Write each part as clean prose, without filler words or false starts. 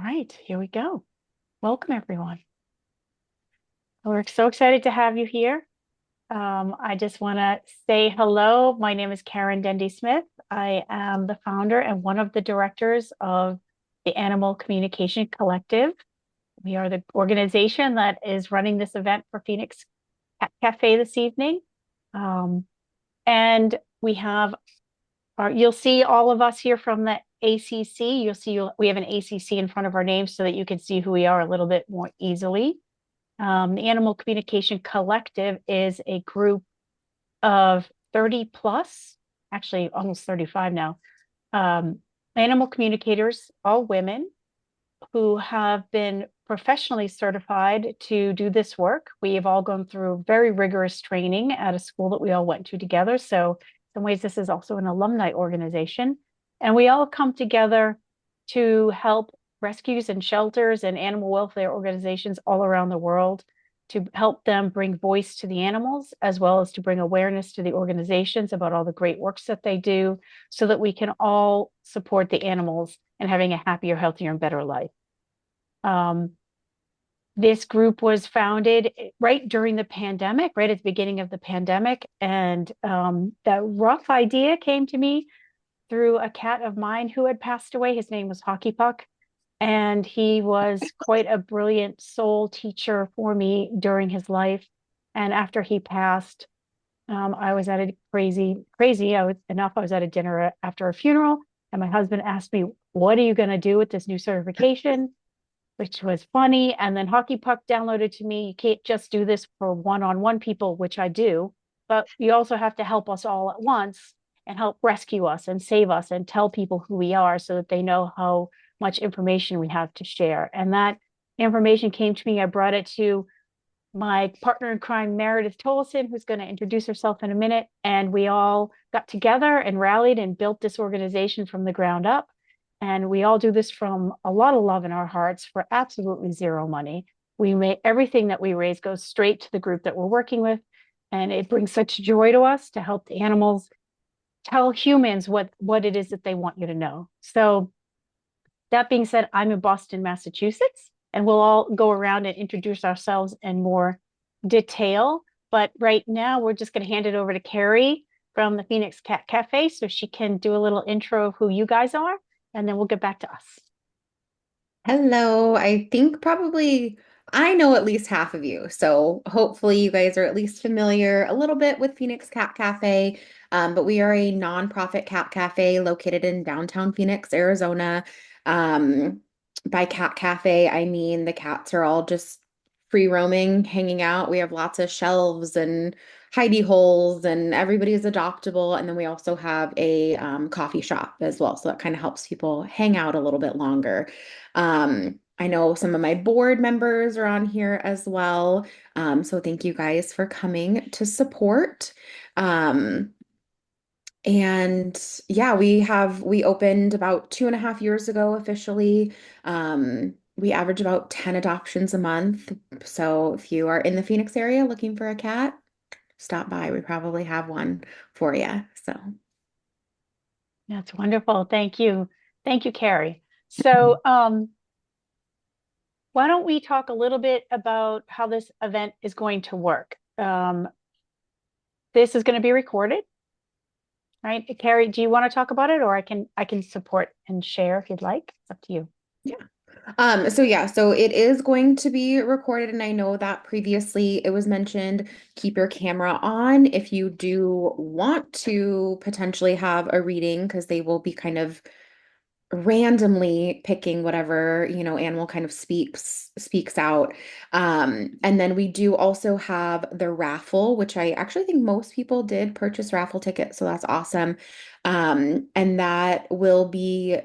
right, here we go. Welcome, everyone. We're so excited to have you here. I just want to say hello. My name is Karen Dendy Smith. I am the founder and one of the directors of the Animal Communication Collective. We are the organization that is running this event for Phoenix Cat Cafe this evening. And we have you'll see all of us here from the ACC. We have an ACC in front of our names so that you can see who we are a little bit more easily. The Animal Communication Collective is a group of 30 plus, actually almost 35 now, animal communicators, all women who have been professionally certified to do this work. We have all gone through very rigorous training at a school that we all went to together. So in some ways, this is also an alumni organization. And we all come together to help rescues and shelters and animal welfare organizations all around the world to help them bring voice to the animals, as well as to bring awareness to the organizations about all the great works that they do, so that we can all support the animals and having a happier, healthier, and better life. This group was founded right during the pandemic, right at the beginning of the pandemic. And that rough idea came to me through a cat of mine who had passed away. His name was Hockey Puck. And he was quite a brilliant soul teacher for me during his life. And after he passed, I was at a crazy. I was at a dinner after a funeral, and my husband asked me, "What are you going to do with this new certification?" Which was funny. And then Hockey Puck downloaded to me, you can't just do this for one-on-one people, which I do, but you also have to help us all at once and help rescue us and save us and tell people who we are so that they know how much information we have to share. And that information came to me. I brought it to my partner in crime, Meredith Tolleson, who's going to introduce herself in a minute. And we all got together and rallied and built this organization from the ground up. And we all do this from a lot of love in our hearts for absolutely zero money. We make everything that we raise goes straight to the group that we're working with. And it brings such joy to us to help the animals tell humans what it is that they want you to know. So that being said, I'm in Boston, Massachusetts, and we'll all go around and introduce ourselves in more detail. But right now, we're just going to hand it over to Carrie from the Phoenix Cat Cafe so she can do a little intro of who you guys are, and then we'll get back to us. Hello. I think probably I know at least half of you. So hopefully you guys are at least familiar a little bit with Phoenix Cat Cafe. But we are a nonprofit cat cafe located in downtown Phoenix, Arizona. Um, by cat cafe, I mean the cats are all just free roaming, hanging out. We have lots of shelves and hidey holes, and everybody is adoptable. And then we also have a coffee shop as well. So that kind of helps people hang out a little bit longer. I know some of my board members are on here as well. So thank you guys for coming to support. Um, and yeah, we opened about 2.5 years ago officially. We average about 10 adoptions a month. So if you are in the Phoenix area looking for a cat, stop by. We probably have one for you. So That's wonderful. Thank you. Thank you, Carrie. So, why don't we talk a little bit about how this event is going to work? This is going to be recorded, right? Carrie, do you want to talk about it, or I can support and share if you'd like. It's up to you. yeah. So it is going to be recorded, and I know that previously it was mentioned, keep your camera on if you do want to potentially have a reading, because they will be kind of randomly picking whatever, animal kind of speaks out. And then we do also have the raffle, which I actually think most people did purchase raffle tickets, so that's awesome. And that will be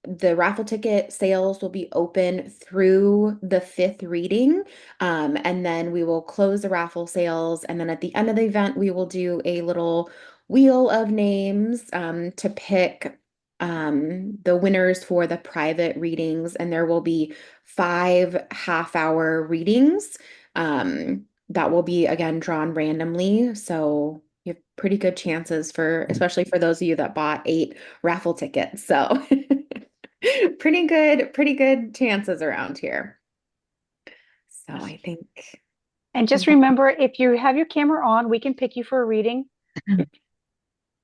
the raffle ticket sales will be open through the fifth reading. And then we will close the raffle sales. And then at the end of the event, we will do a little wheel of names to pick the winners for the private readings. And there will be 5 half-hour readings that will be, again, drawn randomly. So you have pretty good chances especially for those of you that bought 8 raffle tickets. So pretty good chances around here. So I think And just that remember, if you have your camera on, we can pick you for a reading.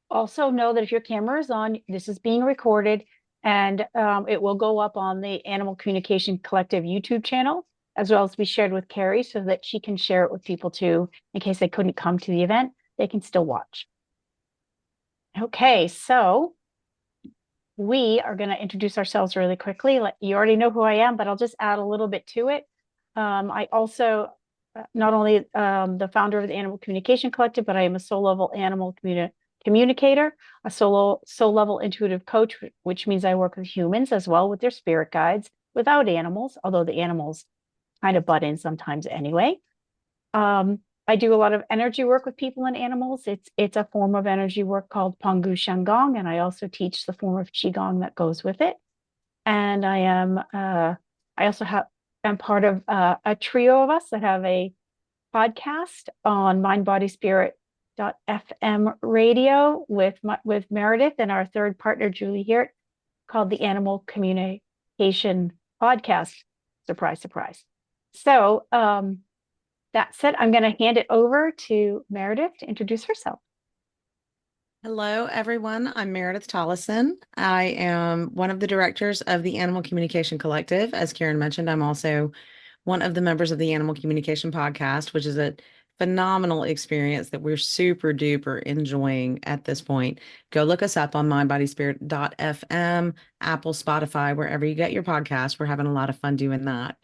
Also know that if your camera is on, this is being recorded and it will go up on the Animal Communication Collective YouTube channel, as well as be shared with Carrie so that she can share it with people too, in case they couldn't come to the event, they can still watch. Okay, so we are going to introduce ourselves really quickly. You already know who I am, but I'll just add a little bit to it. I also not only the founder of the Animal Communication Collective, but I am a soul level animal communicator, a soul level intuitive coach, which means I work with humans as well with their spirit guides without animals, although the animals kind of butt in sometimes anyway. Um, I do a lot of energy work with people and animals. It's a form of energy work called Pangu Shanggong, and I also teach the form of Qigong that goes with it. And I also am part of a trio of us that have a podcast on Mind Body Spirit FM radio with Meredith and our third partner Julie here called the Animal Communication Podcast. Surprise, surprise. So that said, I'm going to hand it over to Meredith to introduce herself. Hello, everyone. I'm Meredith Tollison. I am one of the directors of the Animal Communication Collective. As Karen mentioned, I'm also one of the members of the Animal Communication Podcast, which is a phenomenal experience that we're super duper enjoying at this point. Go look us up on mindbodyspirit.fm, Apple, Spotify, wherever you get your podcast. We're having a lot of fun doing that.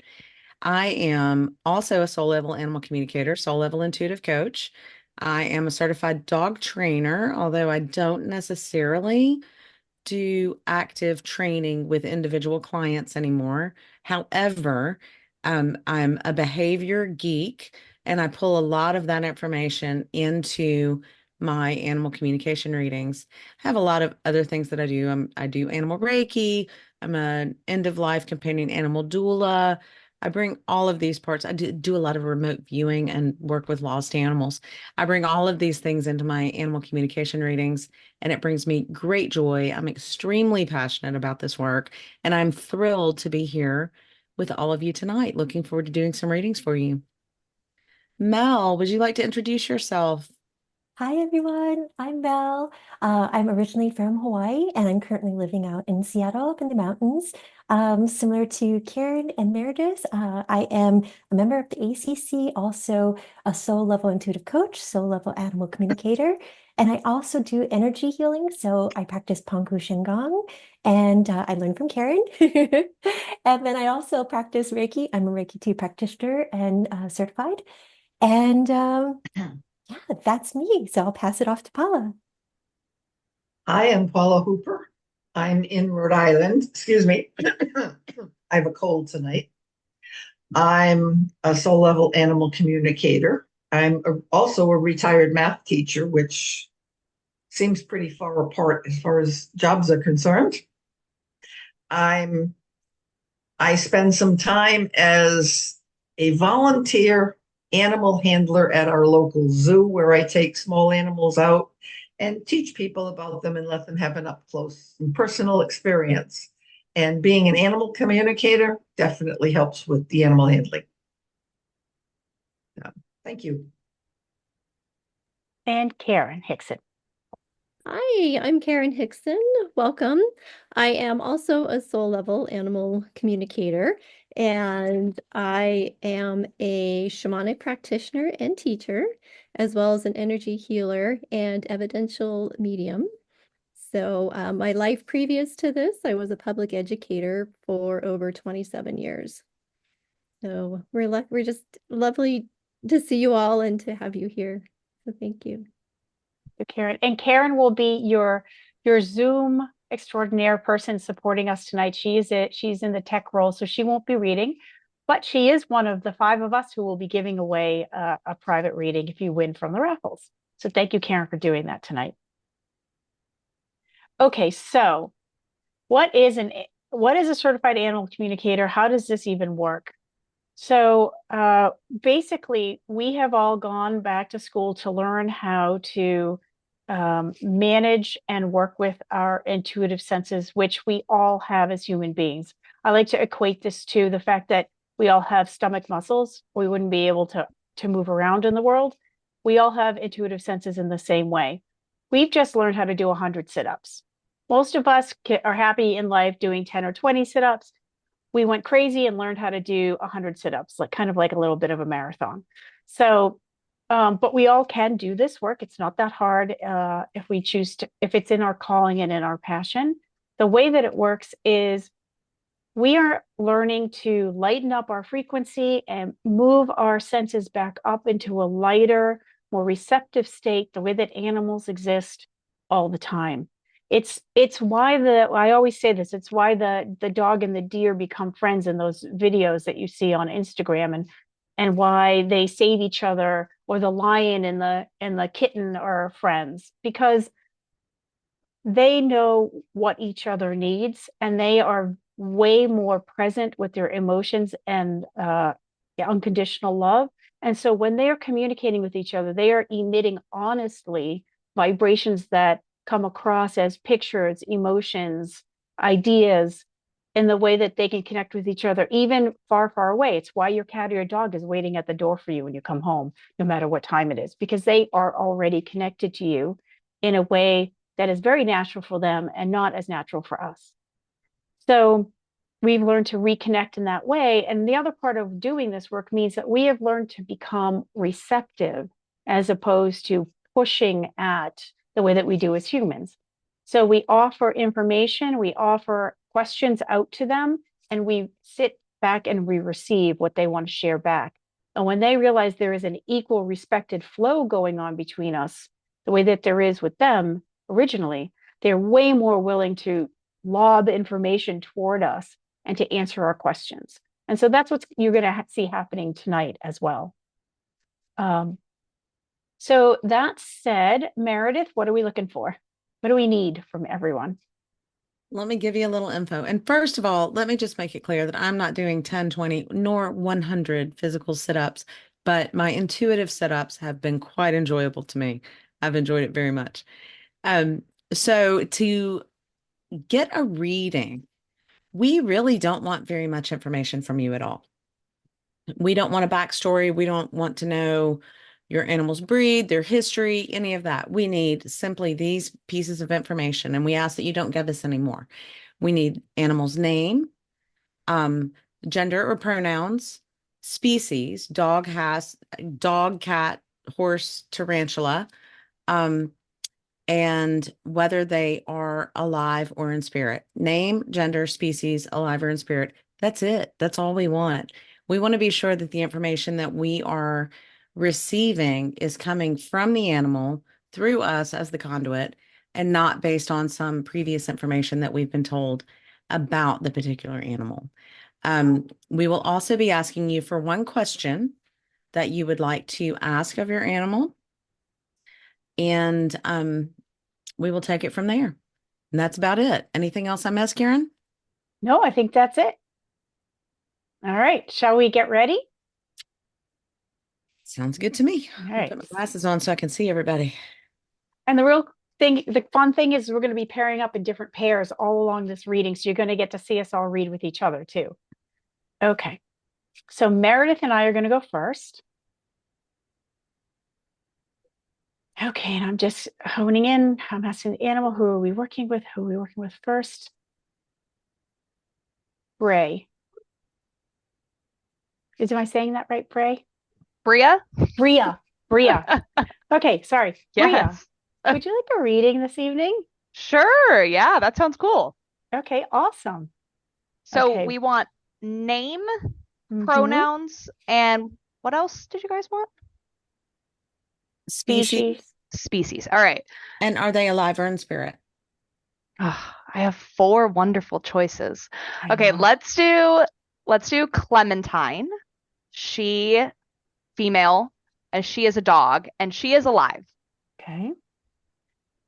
I am also a soul level animal communicator, soul level intuitive coach. I am a certified dog trainer, although I don't necessarily do active training with individual clients anymore. However, I'm a behavior geek and I pull a lot of that information into my animal communication readings. I have a lot of other things that I do. I do animal Reiki. I'm an end of life companion animal doula. I bring all of these parts. I do a lot of remote viewing and work with lost animals. I bring all of these things into my animal communication readings and it brings me great joy. I'm extremely passionate about this work, and I'm thrilled to be here with all of you tonight. Looking forward to doing some readings for you. Mel, would you like to introduce yourself? Hi everyone, I'm Val. I'm originally from Hawaii and I'm currently living out in Seattle up in the mountains. Similar to Karen and Meredith, I am a member of the ACC, also a soul level intuitive coach, soul level animal communicator, and I also do energy healing. So I practice Pangu Shingon and I learned from Karen. And then I also practice Reiki. I'm a Reiki 2 practitioner and certified. And yeah, that's me. So I'll pass it off to Paula. I am Paula Hooper. I'm in Rhode Island. Excuse me. I have a cold tonight. I'm a soul level animal communicator. Also a retired math teacher, which seems pretty far apart as far as jobs are concerned. I spend some time as a volunteer animal handler at our local zoo where I take small animals out and teach people about them and let them have an up close and personal experience. And being an animal communicator definitely helps with the animal handling. Thank you. And Karen Hickson. Hi, I'm Karen Hickson. Welcome. I am also a soul level animal communicator, and I am a shamanic practitioner and teacher, as well as an energy healer and evidential medium. So, my life previous to this, I was a public educator for over 27 years. So, we're just lovely to see you all and to have you here. So, thank you. Karen. And Karen will be your Zoom extraordinaire person supporting us tonight. She's in the tech role, so she won't be reading, but she is one of the five of us who will be giving away a private reading if you win from the raffles. So thank you, Karen, for doing that tonight. Okay, so what is a certified animal communicator? How does this even work? So basically, we have all gone back to school to learn how to manage and work with our intuitive senses, which we all have as human beings. I like to equate this to the fact that we all have stomach muscles. We wouldn't be able to move around in the world. We all have intuitive senses in the same way. We've just learned how to do 100 sit-ups. Most of us are happy in life doing 10 or 20 sit-ups. We went crazy and learned how to do 100 sit-ups, like kind of like a little bit of a marathon. So, but we all can do this work. It's not that hard if we choose to, if it's in our calling and in our passion. The way that it works is we are learning to lighten up our frequency and move our senses back up into a lighter, more receptive state, the way that animals exist all the time. It's why I always say this, it's why the dog and the deer become friends in those videos that you see on Instagram, and why they save each other, or the lion and the kitten are friends, because they know what each other needs, and they are way more present with their emotions and unconditional love. And so when they are communicating with each other, they are emitting honestly vibrations that come across as pictures, emotions, ideas, in the way that they can connect with each other, even far, far away. It's why your cat or your dog is waiting at the door for you when you come home, no matter what time it is, because they are already connected to you in a way that is very natural for them and not as natural for us. So we've learned to reconnect in that way. And the other part of doing this work means that we have learned to become receptive as opposed to pushing at the way that we do as humans. So we offer information, we offer questions out to them, and we sit back and we receive what they want to share back. And when they realize there is an equal respected flow going on between us, the way that there is with them originally, they're way more willing to lob information toward us and to answer our questions. And so that's what you're going to see happening tonight as well. So that said, Meredith, what are we looking for? What do we need from everyone? Let me give you a little info. And first of all, let me just make it clear that I'm not doing 10, 20, nor 100 physical sit-ups, but my intuitive sit-ups have been quite enjoyable to me. I've enjoyed it very much. So to get a reading, we really don't want very much information from you at all. We don't want a backstory. We don't want to know your animal's breed, their history, any of that. We need simply these pieces of information, and we ask that you don't give us any more. We need animal's name, gender or pronouns, species, dog, cat, horse, tarantula, and whether they are alive or in spirit. Name, gender, species, alive or in spirit. That's it. That's all we want. We want to be sure that the information that we are receiving is coming from the animal through us as the conduit, and not based on some previous information that we've been told about the particular animal. We will also be asking you for one question that you would like to ask of your animal, and we will take it from there. And that's about it. Anything else I missed, Karen? No, I think that's it. All right. Shall we get ready? Sounds good to me. All I'll right. put my glasses on so I can see everybody. And the real thing, the fun thing is we're going to be pairing up in different pairs all along this reading. So you're going to get to see us all read with each other too. Okay. So Meredith and I are going to go first. Okay. And I'm just honing in. I'm asking the animal, who are we working with? Who are we working with first? Bray. Am I saying that right, Bray? Bria? Bria. Bria. Okay, sorry. Bria, Yes. would you like a reading this evening? Sure. Yeah, that sounds cool. Okay, awesome. So Okay. we want name, Mhm. pronouns, and what else did you guys want? Species. Species. All right. And are they alive or in spirit? Ah, I have 4 wonderful choices. I Okay, know. let's do Clementine. She female, and she is a dog, and she is alive. Okay.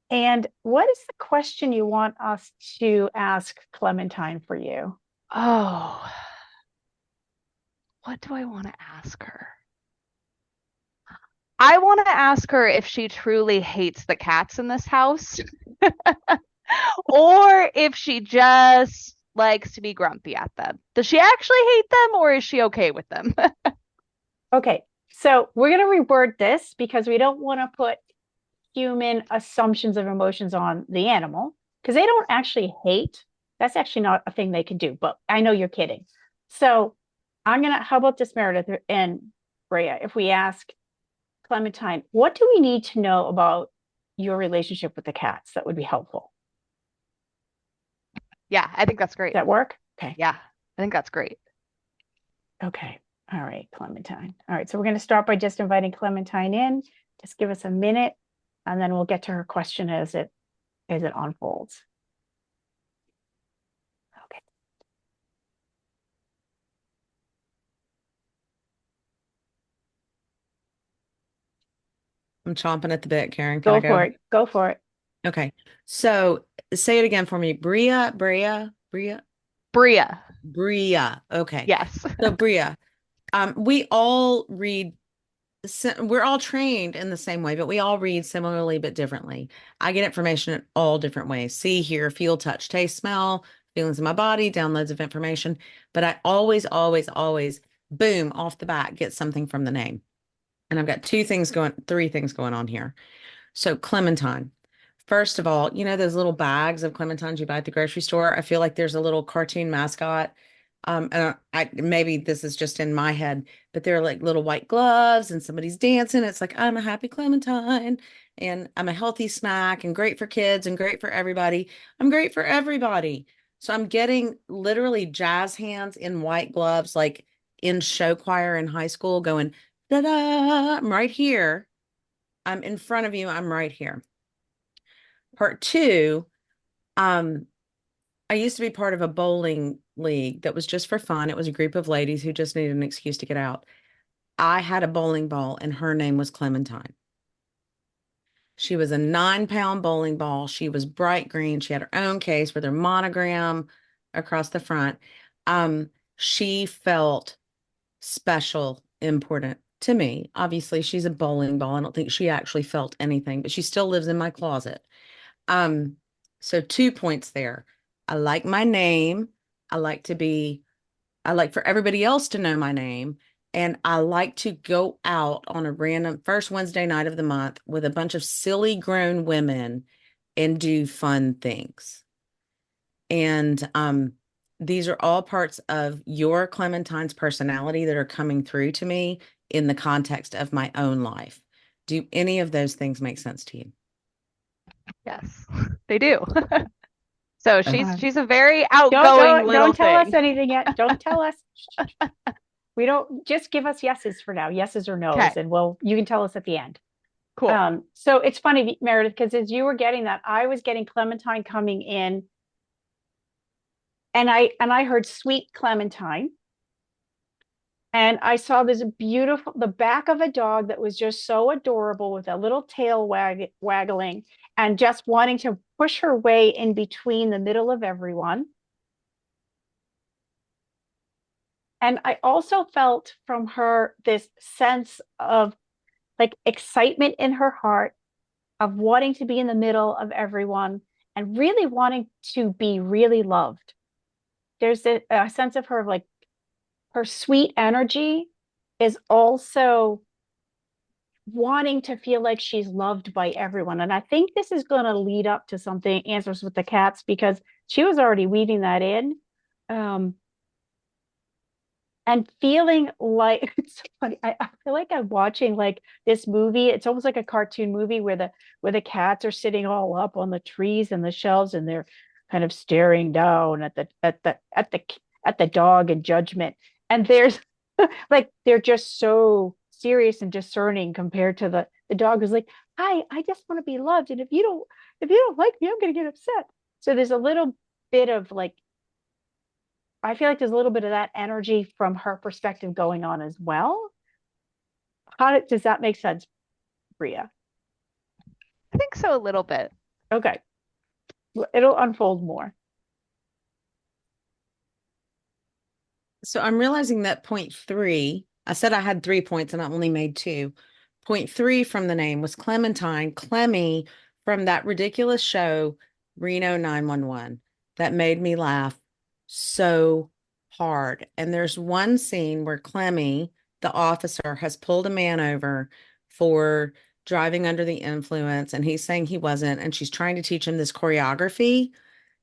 And what is the question you want us to ask Clementine for you? Oh, what do I want to ask her? I want to ask her if she truly hates the cats in this house or if she just likes to be grumpy at them. Does she actually hate them or is she okay with them? Okay, so we're going to reword this because we don't want to put human assumptions of emotions on the animal because they don't actually hate. That's actually not a thing they can do, but I know you're kidding. So how about this, Meredith and Brea, if we ask Clementine, what do we need to know about your relationship with the cats that would be helpful? Yeah, I think that's Does great. that work? Okay. Yeah, I think that's great. Okay. All right, Clementine. All right, so we're going to start by just inviting Clementine in. Just give us a minute, and then we'll get to her question as it unfolds. Okay. I'm chomping at the bit, Karen. Can I Go go? for it. Go for it. Okay. So say it again for me. Bria. Bria. Okay. Yes. So Bria, we all read, we're all trained in the same way, but we all read similarly but differently. I get information in all different ways. See, hear, feel, touch, taste, smell, feelings in my body, downloads of information. But I always, always, always, boom, off the bat, get something from the name. And I've got three things going on here. So Clementine. First of all, you know those little bags of clementines you buy at the grocery store? I feel like there's a little cartoon mascot. And maybe this is just in my head, but they're like little white gloves and somebody's dancing. It's like, I'm a happy Clementine and I'm a healthy snack and great for kids and great for everybody. I'm great for everybody. So I'm getting literally jazz hands in white gloves, like in show choir in high school, going, da da, I'm right here. I'm in front of you. I'm right here. Part two, I used to be part of a bowling league that was just for fun. It was a group of ladies who just needed an excuse to get out. I had a bowling ball, and her name was Clementine. She was a 9-pound bowling ball. She was bright green. She had her own case with her monogram across the front. She felt special, important to me. Obviously, she's a bowling ball. I don't think she actually felt anything, but she still lives in my closet. Um, so 2 points there. I like my name. I like to be, I like for everybody else to know my name. And I like to go out on a random first Wednesday night of the month with a bunch of silly grown women and do fun things. And these are all parts of your Clementine's personality that are coming through to me in the context of my own life. Do any of those things make sense to you? Yes, they do. So Uh, she's a very outgoing little don't tell us thing. anything yet. Don't tell us. We don't just give us yeses for now, yeses or Okay, nos, and you can tell us at the end. cool. So it's funny, Meredith, because as you were getting that, I was getting Clementine coming in, and I heard sweet Clementine, and I saw this the back of a dog that was just so adorable with a little tail waggling and just wanting to push her way in between the middle of everyone. And I also felt from her this sense of like excitement in her heart of wanting to be in the middle of everyone and really wanting to be really loved. There's a sense of her like her sweet energy is also wanting to feel like she's loved by everyone. And I think this is going to lead up to something answers with the cats because she was already weaving that in. Um, and feeling like it's so funny. I feel like I'm watching like this movie. It's almost like a cartoon movie where the cats are sitting all up on the trees and the shelves and they're kind of staring down at the dog in judgment. And there's like they're just so serious and discerning compared to the dog who's like, hi, I just want to be loved. And if you don't like me, I'm gonna get upset. So there's a little bit of like I feel like there's a little bit of that energy from her perspective going on as well. Does that make sense, Bria? I think so a little bit. Okay. It'll unfold more. So I'm realizing that point three, I said I had 3 points and I only made two. Point three from the name was Clementine, Clemmy, from that ridiculous show, Reno 911, that made me laugh so hard. And there's one scene where Clemmy, the officer, has pulled a man over for driving under the influence, and he's saying he wasn't, and she's trying to teach him this choreography.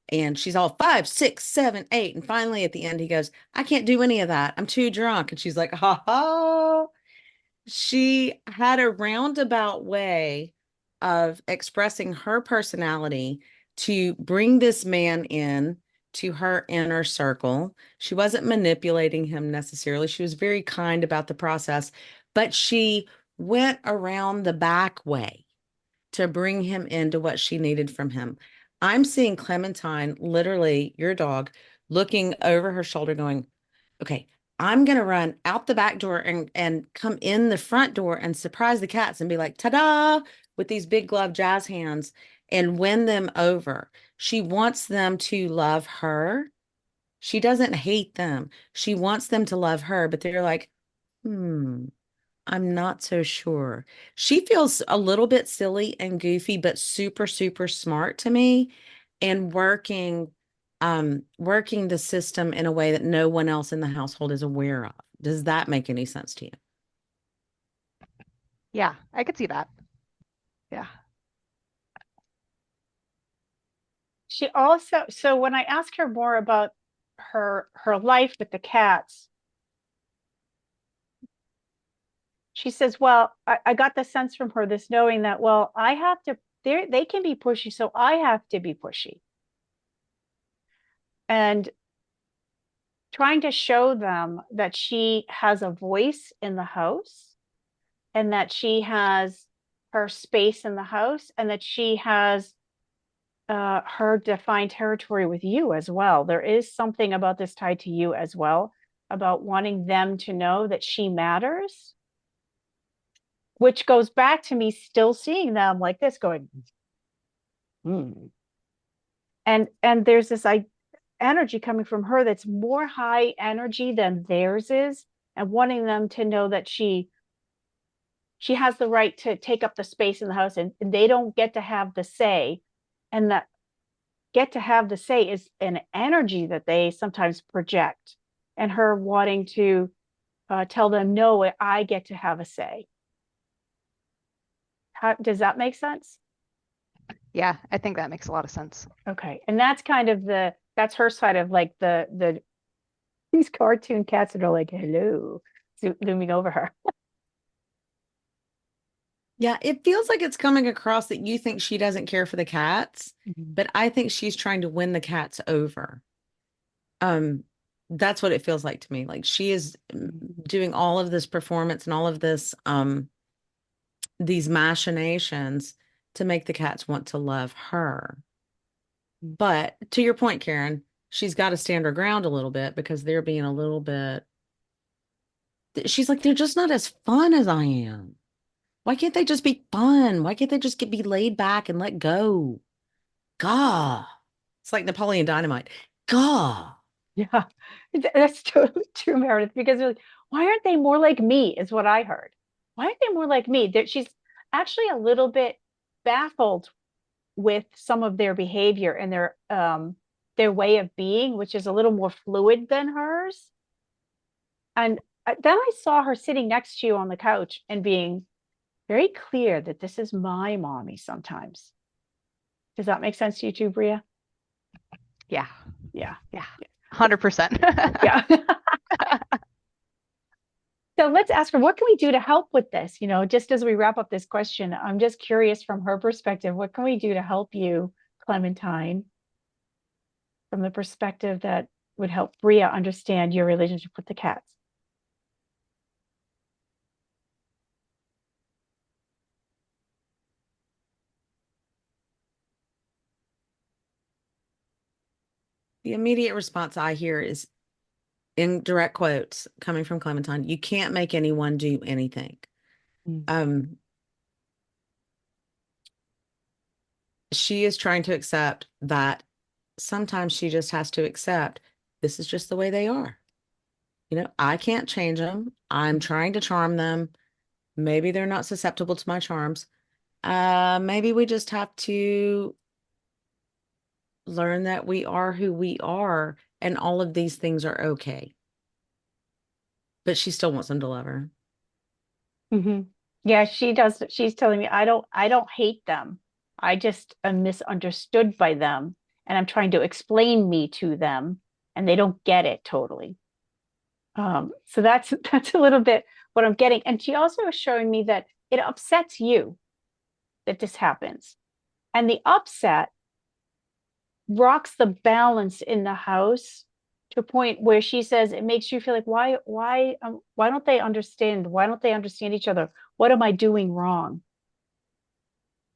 And she's all 5, 6, 7, 8. And finally, at the end, he goes, I can't do any of that. I'm too drunk. And she's like, ha ha. She had a roundabout way of expressing her personality to bring this man in to her inner circle. She wasn't manipulating him necessarily. She was very kind about the process, but she went around the back way to bring him into what she needed from him. I'm seeing Clementine, literally your dog, looking over her shoulder going, okay, I'm going to run out the back door and come in the front door and surprise the cats and be like, ta-da, with these big glove jazz hands and win them over. She wants them to love her. She doesn't hate them. She wants them to love her, but they're like, I'm not so sure. She feels a little bit silly and goofy, but super, super smart to me, and working the system in a way that no one else in the household is aware of. Does that make any sense to you? Yeah, I could see that. Yeah. She also, so when I ask her more about her life with the cats, she says, well, I got the sense from her, this knowing that, well, I have to, they can be pushy, so I have to be pushy. And trying to show them that she has a voice in the house and that she has her space in the house and that she has her defined territory with you as well. There is something about this tied to you as well, about wanting them to know that she matters, which goes back to me still seeing them like this going, and there's this energy coming from her that's more high energy than theirs is, and wanting them to know that she has the right to take up the space in the house, and they don't get to have the say, and that get to have the say is an energy that they sometimes project, and her wanting to tell them, no, I get to have a say. Does that make sense? Yeah, I think that makes a lot of sense. Okay. And that's kind of that's her side of like these cartoon cats that are like, hello, zooming over her. Yeah, it feels like it's coming across that you think she doesn't care for the cats, but I think she's trying to win the cats over. That's what it feels like to me. Like she is doing all of this performance and all of this, these machinations to make the cats want to love her. But to your point, Karen, she's got to stand her ground a little bit because they're being a little bit, she's like, they're just not as fun as I am. Why can't they just be fun? Why can't they just be laid back and let go? Gah. It's like Napoleon Dynamite. Gah. Yeah, that's totally true, Meredith, because like, why aren't they more like me is what I heard. Why aren't they more like me? She's actually a little bit baffled with some of their behavior and their way of being, which is a little more fluid than hers. And then I saw her sitting next to you on the couch and being very clear that this is my mommy sometimes. Does that make sense to you too, Bria? Yeah. Yeah. 100%. Yeah. So let's ask her, what can we do to help with this? Just as we wrap up this question, I'm just curious from her perspective, what can we do to help you, Clementine, from the perspective that would help Bria understand your relationship with the cats? The immediate response I hear is in direct quotes coming from Clementine, you can't make anyone do anything. She is trying to accept that sometimes she just has to accept this is just the way they are. I can't change them. I'm trying to charm them. Maybe they're not susceptible to my charms. Maybe we just have to learn that we are who we are and all of these things are okay. But she still wants them to love her. Mm-hmm. Yeah, she does. She's telling me I don't hate them. I just am misunderstood by them, and I'm trying to explain me to them, and they don't get it totally. So that's a little bit what I'm getting. And she also is showing me that it upsets you that this happens. And the upset rocks the balance in the house to a point where she says it makes you feel like why don't they understand? Why don't they understand each other? What am I doing wrong?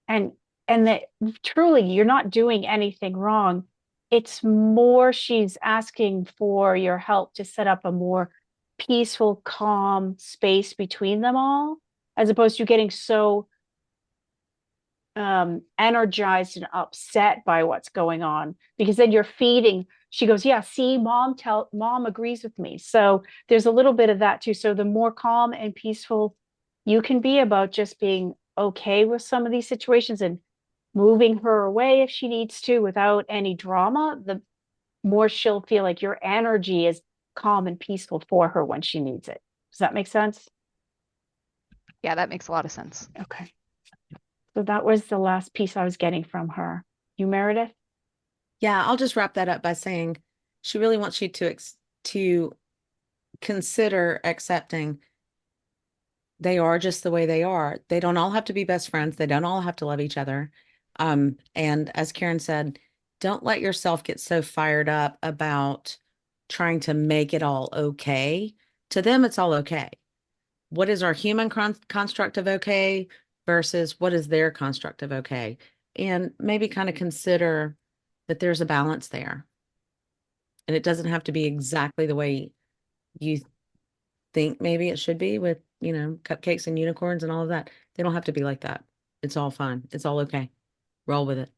And that truly you're not doing anything wrong. It's more she's asking for your help to set up a more peaceful, calm space between them all, as opposed to getting so energized and upset by what's going on, because then you're feeding. She goes, yeah, see, mom agrees with me. So there's a little bit of that too. So the more calm and peaceful you can be about just being okay with some of these situations and moving her away if she needs to without any drama, the more she'll feel like your energy is calm and peaceful for her when she needs it. Does that make sense? Yeah, that makes a lot of sense. Okay. So that was the last piece I was getting from her. You, Meredith? Yeah, I'll just wrap that up by saying she really wants you to consider accepting they are just the way they are. They don't all have to be best friends. They don't all have to love each other. And as Karen said, don't let yourself get so fired up about trying to make it all okay. To them, it's all okay. What is our human construct of okay versus what is their construct of okay? And maybe kind of consider that there's a balance there. And it doesn't have to be exactly the way you think maybe it should be with, cupcakes and unicorns and all of that. They don't have to be like that. It's all fine. It's all okay. Roll with it.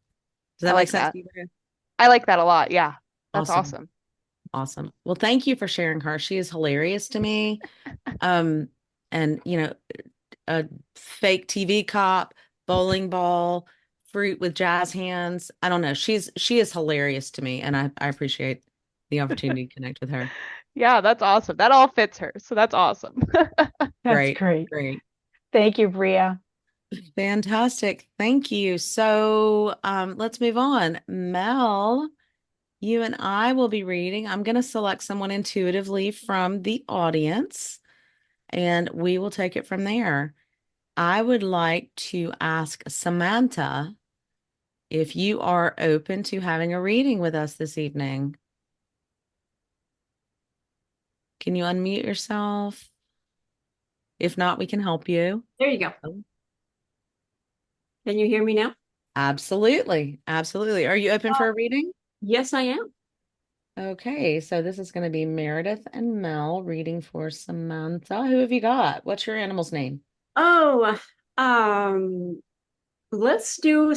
Does I that make like sense that. to you, Maria? I like that a lot. Yeah, that's Awesome. awesome. Awesome. Well, thank you for sharing her. She is hilarious to me. Um, and a fake TV cop, bowling ball, fruit with jazz hands. I don't know. She is hilarious to me, and I appreciate the opportunity to connect with her. Yeah, that's awesome. That all fits her. So that's awesome. That's Great, great. great. Thank you, Bria. Fantastic. Thank you. So let's move on. Mel, you and I will be reading. I'm going to select someone intuitively from the audience, and we will take it from there. I would like to ask Samantha if you are open to having a reading with us this evening. Can you unmute yourself? If not, we can help you. There you go. Can you hear me now? Absolutely. Absolutely. Are you open for a reading? Yes, I am. Okay, so this is going to be Meredith and Mel reading for Samantha. Who have you got? What's your animal's name? Oh, let's do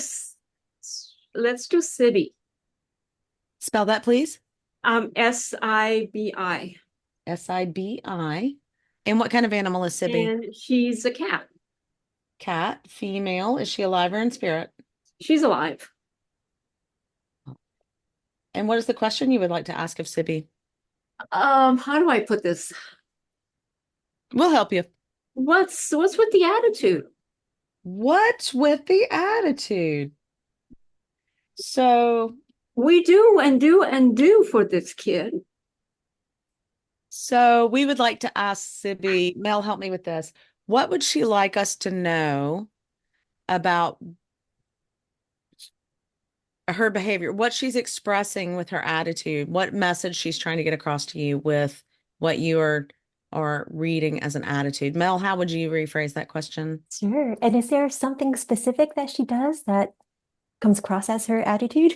Sibi. Spell that, please. Sibi. Sibi. And what kind of animal is Sibi? And she's a cat. Cat, female. Is she alive or in spirit? She's alive. And what is the question you would like to ask of Sibi? How do I put this? We'll help you. What's with the attitude? What's with the attitude? So We do and do and do for this kid. So we would like to ask Sibi, Mel, help me with this. What would she like us to know about her behavior, what she's expressing with her attitude, what message she's trying to get across to you with what you are reading as an attitude? Mel, how would you rephrase that question? Sure. And is there something specific that she does that comes across as her attitude?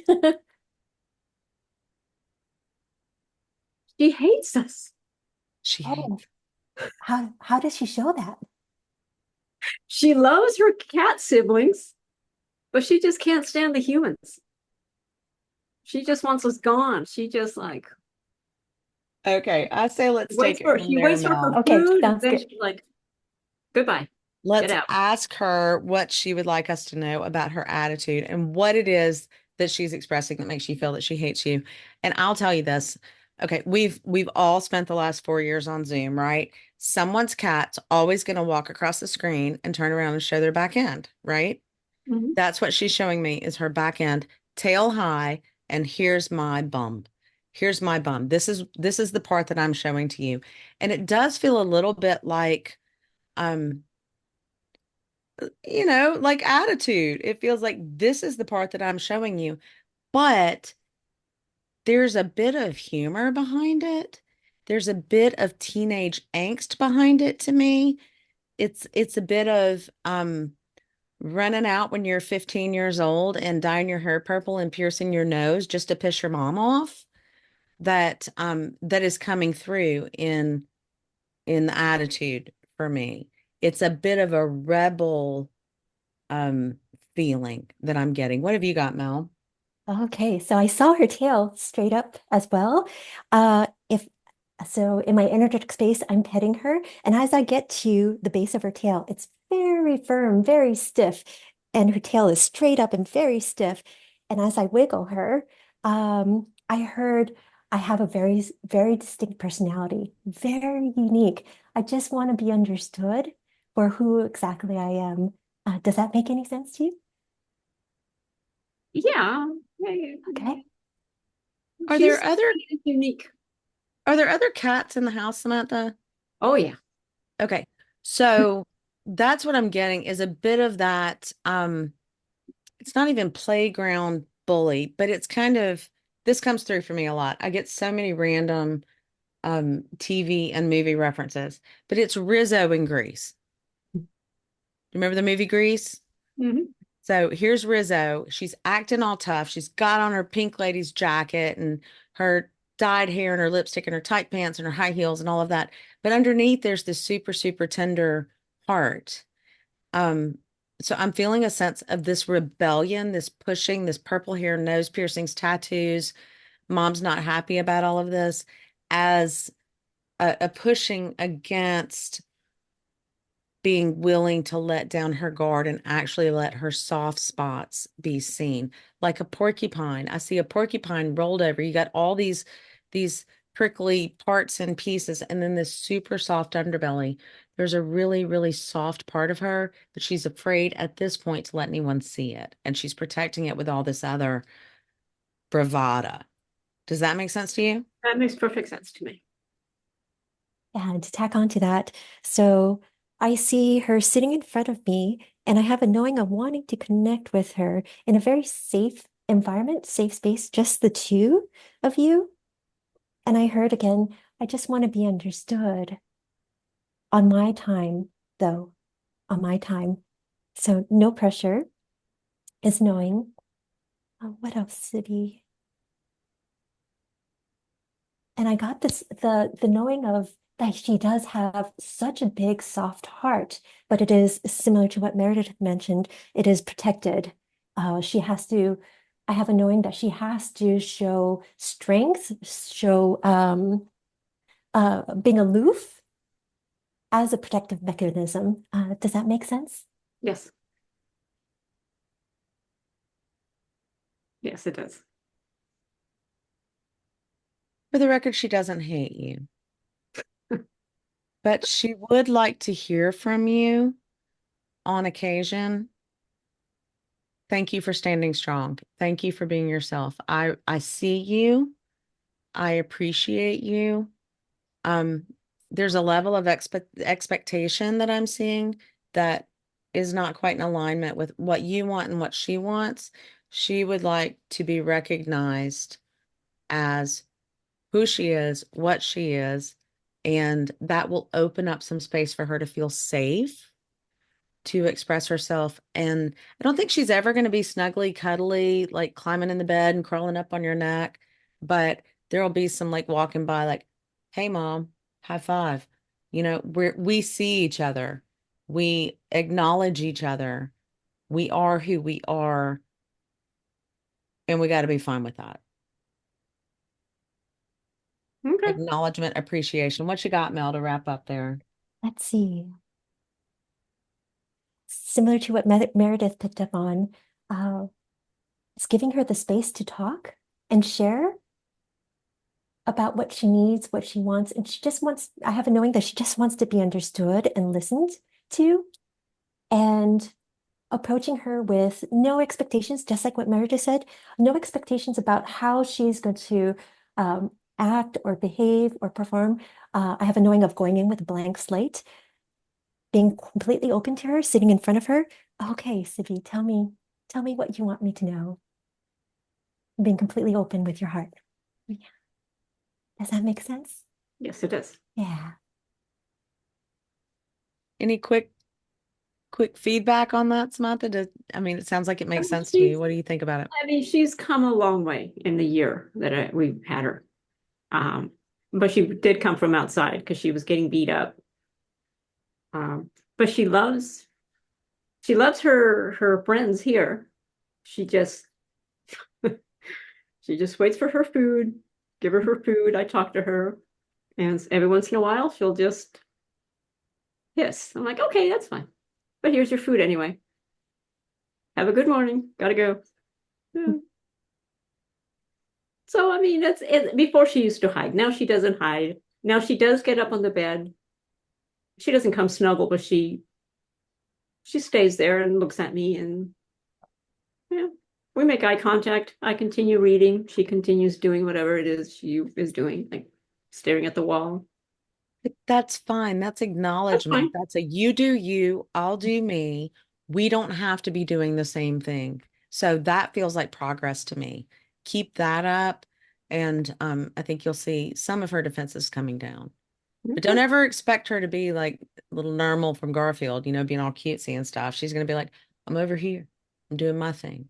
She hates us. She Oh, hates. how does she show that? She loves her cat siblings, but she just can't stand the humans. She just wants us gone. She just like Okay, I say let's take it from she there, waits for Mel. her Okay, food, and sounds then good. she's like, goodbye. Let's out. ask her what she would like us to know about her attitude and what it is that she's expressing that makes you feel that she hates you. And I'll tell you this. Okay, we've all spent the last 4 years on Zoom, right? Someone's cat's always going to walk across the screen and turn around and show their back end, right? Mhm. That's what she's showing me is her back end, tail high, and here's my bum. Here's my bum. This is the part that I'm showing to you. And it does feel a little bit like um like attitude. It feels like this is the part that I'm showing you, but there's a bit of humor behind it. There's a bit of teenage angst behind it to me. It's a bit of running out when you're 15 years old and dyeing your hair purple and piercing your nose just to piss your mom off. That is coming through in the attitude for me. It's a bit of a rebel um feeling that I'm getting. What have you got, Mel? Okay, so I saw her tail straight up as well. If so, in my energetic space, I'm petting her, and as I get to the base of her tail, it's very firm, very stiff, and her tail is straight up and very stiff. And as I wiggle her, I heard I have a very distinct personality, very unique. I just want to be understood for who exactly I am. Does that make any sense to you? Yeah. Okay. Are She's there other unique. are there other cats in the house, Samantha? Oh yeah. Okay. So that's what I'm getting is a bit of that it's not even playground bully, but it's kind of this comes through for me a lot. I get so many random TV and movie references, but it's Rizzo in Grease. You remember the movie Grease? Mhm. So here's Rizzo. She's acting all tough. She's got on her pink lady's jacket and her dyed hair and her lipstick and her tight pants and her high heels and all of that. But underneath, there's this super, super tender heart. Um, so I'm feeling a sense of this rebellion, this pushing, this purple hair, nose piercings, tattoos. Mom's not happy about all of this as a pushing against being willing to let down her guard and actually let her soft spots be seen. Like a porcupine. I see a porcupine rolled over. You got all these prickly parts and pieces, and then this super soft underbelly. There's a really, really soft part of her, but she's afraid at this point to let anyone see it. And she's protecting it with all this other bravada. Does that make sense to you? That makes perfect sense to me. And to tack on to that, so I see her sitting in front of me, and I have a knowing of wanting to connect with her in a very safe environment, safe space, just the two of you. And I heard again, I just want to be understood on my time, though, on my time. So no pressure is knowing. What else, City? And I got this the knowing of that she does have such a big soft heart, but it is similar to what Meredith had mentioned. It is protected. She has to. I have a knowing that she has to show strength, show being aloof as a protective mechanism. Does that make sense? Yes. Yes, it does. For the record, she doesn't hate you, but she would like to hear from you on occasion. Thank you for standing strong. Thank you for being yourself. I see you. I appreciate you. Um, there's a level of expectation that I'm seeing that is not quite in alignment with what you want and what she wants. She would like to be recognized as who she is, what she is, and that will open up some space for her to feel safe to express herself. And I don't think she's ever going to be snuggly, cuddly, like climbing in the bed and crawling up on your neck. But there'll be some like walking by, like, hey, mom, high five. We see each other, we acknowledge each other, we are who we are, and we got to be fine with that. Okay. Acknowledgement, appreciation. What you got, Mel, to wrap up there? Let's see. similar to what Meredith picked up on, is giving her the space to talk and share about what she needs, what she wants. And she just wants, I have a knowing that she just wants to be understood and listened to. And approaching her with no expectations, just like what Meredith said, no expectations about how she's going to act or behave or perform. I have a knowing of going in with a blank slate, being completely open to her, sitting in front of her. Okay, Sibby, tell me what you want me to know. Being completely open with your heart. Yeah. Does that make sense? Yes, it does. Yeah. Any quick feedback on that, Samantha? I mean, it sounds like it makes sense to you. What do you think about it? I mean, she's come a long way in the year that we've had her. But she did come from outside because she was getting beat up. But she loves her friends here. She just waits for her food, give her food. I talk to her, and every once in a while she'll just hiss. I'm like, okay, that's fine. But here's your food anyway. Have a good morning. Gotta go. Yeah. So, I mean, that's it. Before she used to hide. Now she doesn't hide. Now she does get up on the bed. She doesn't come snuggle, but she stays there and looks at me, and yeah, we make eye contact. I continue reading. She continues doing whatever it is she is doing, like staring at the wall. That's fine. That's acknowledgement. That's a you do you, I'll do me. We don't have to be doing the same thing. So that feels like progress to me. Keep that up. And I think you'll see some of her defenses coming down. But don't ever expect her to be like little Nermal from Garfield, being all cutesy and stuff. She's going to be like, I'm over here. I'm doing my thing.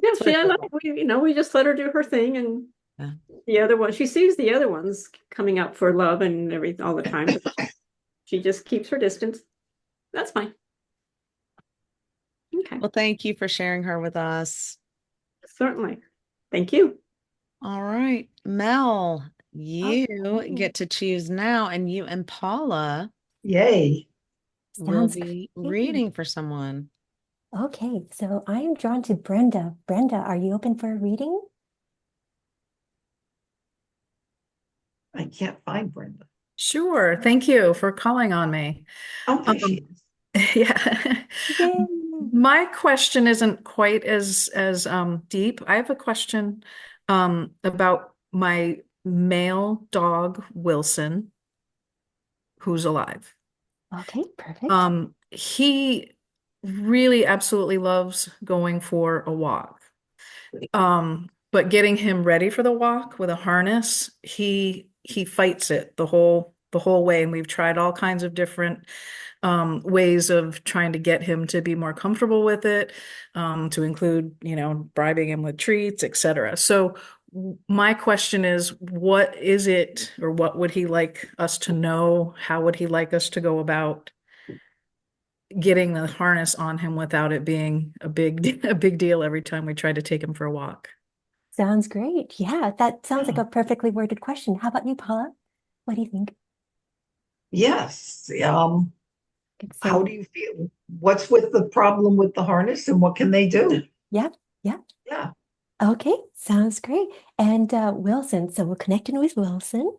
Yeah, we just let her do her thing, and yeah. The other one, she sees the other ones coming up for love and everything all the time. She just keeps her distance. That's fine. Okay. Well, thank you for sharing her with us. Certainly. Thank you. All right, Mel, you get to choose now, and you and Paula Yay. will be reading for someone. Okay, so I am drawn to Brenda. Brenda, are you open for a reading? I can't find Brenda. Sure. Thank you for calling on me. Oh, there she is. Yeah. Yay. My question isn't quite as deep. I have a question about my male dog, Wilson, who's alive. Okay, perfect. He really absolutely loves going for a walk. But getting him ready for the walk with a harness, he fights it the whole way. And we've tried all kinds of different ways of trying to get him to be more comfortable with it, to include, bribing him with treats, etc. So my question is, what is it, or what would he like us to know? How would he like us to go about getting the harness on him without it being a big deal every time we try to take him for a walk? Sounds great. Yeah, that sounds like a perfectly worded question. How about you, Paula? What do you think? Yes. How do you feel? What's with the problem with the harness, and what can they do? Yeah. Okay, sounds great. And Wilson, so we're connecting with Wilson.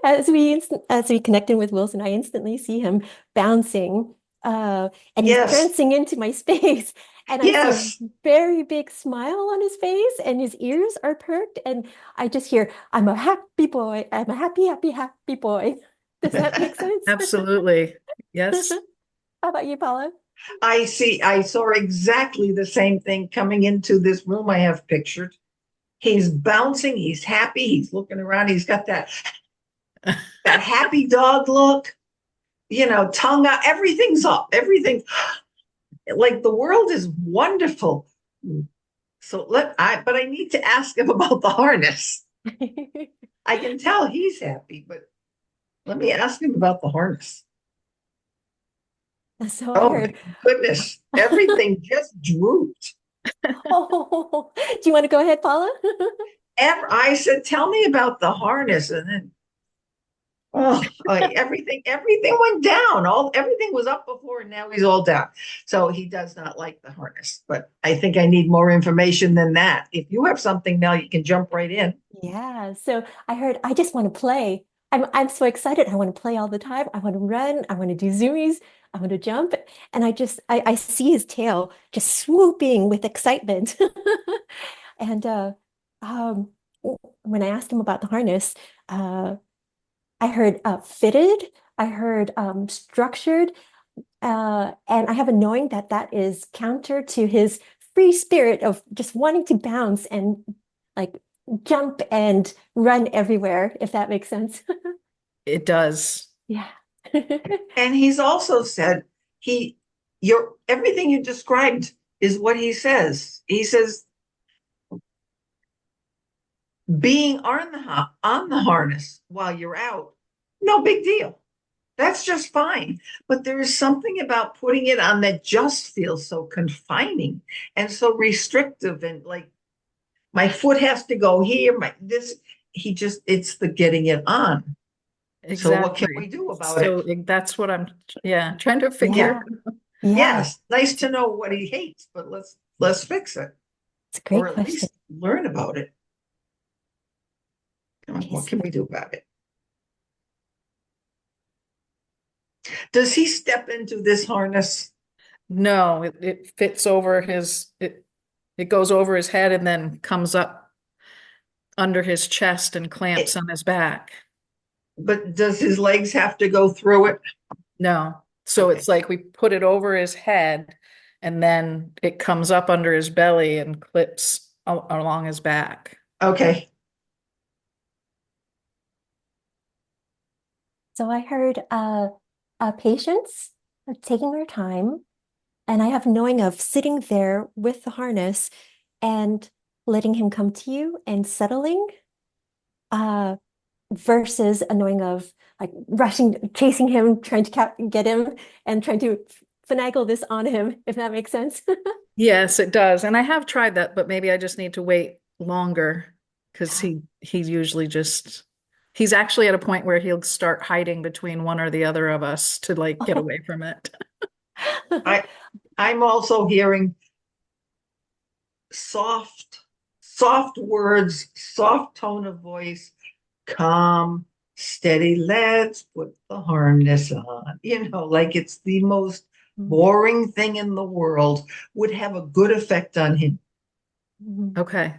As we connected with Wilson, I instantly see him bouncing, and he's prancing into my space. And I see a very big smile on his face, and his ears are perked, and I just hear, "I'm a happy boy. I'm a happy, happy, happy boy." Does that make sense? Absolutely. Yes. How about you, Paula? I saw exactly the same thing coming into this room I have pictured. He's bouncing, he's happy, he's looking around, he's got that happy dog look, tongue out, everything's up, everything, like the world is wonderful. So but I need to ask him about the harness. I can tell he's happy, but let me ask him about the harness. So oh I heard, my goodness, everything just drooped. Oh, do you want to go ahead, Paula? I said, tell me about the harness, and then Everything went down. Everything was up before, and now he's all down. So he does not like the harness. But I think I need more information than that. If you have something, Mel, you can jump right in. Yeah, so I heard I just want to play. I'm so excited. I want to play all the time. I want to run. I want to do zoomies. I want to jump. And I see his tail just swooping with excitement. And um when I asked him about the harness, I heard fitted, I heard structured, and I have a knowing that that is counter to his free spirit of just wanting to bounce and like jump and run everywhere, if that makes sense. It does. Yeah. And he's also said everything you described is what he says. He says being on the harness while you're out, no big deal. That's just fine. But there is something about putting it on that just feels so confining and so restrictive, and like my foot has to go here. It's the getting it on. So what can we Exactly. do about So it? that's what I'm, trying to figure. Yeah. Yes, nice to know what he hates, but let's fix it, It's a great or at question. least learn about it. Come on, Okay, what can we do about it? Does he step into this harness? No, it fits over it goes over his head and then comes up under his chest and clamps on his back. But does his legs have to go through it? No. So Okay. it's like we put it over his head and then it comes up under his belly and clips along his back. Okay. So I heard patience, taking their time, and I have knowing of sitting there with the harness and letting him come to you and settling, uh, versus a knowing of like rushing, chasing him, trying to get him, and trying to finagle this on him, if that makes sense. Yes, it does. And I have tried that, but maybe I just need to wait longer because he's usually he's actually at a point where he'll start hiding between one or the other of us to like get away from it. I'm also hearing soft words, soft tone of voice, calm, steady. Let's put the harness on. Like it's the most boring thing in the world, would have a good effect on him. Okay.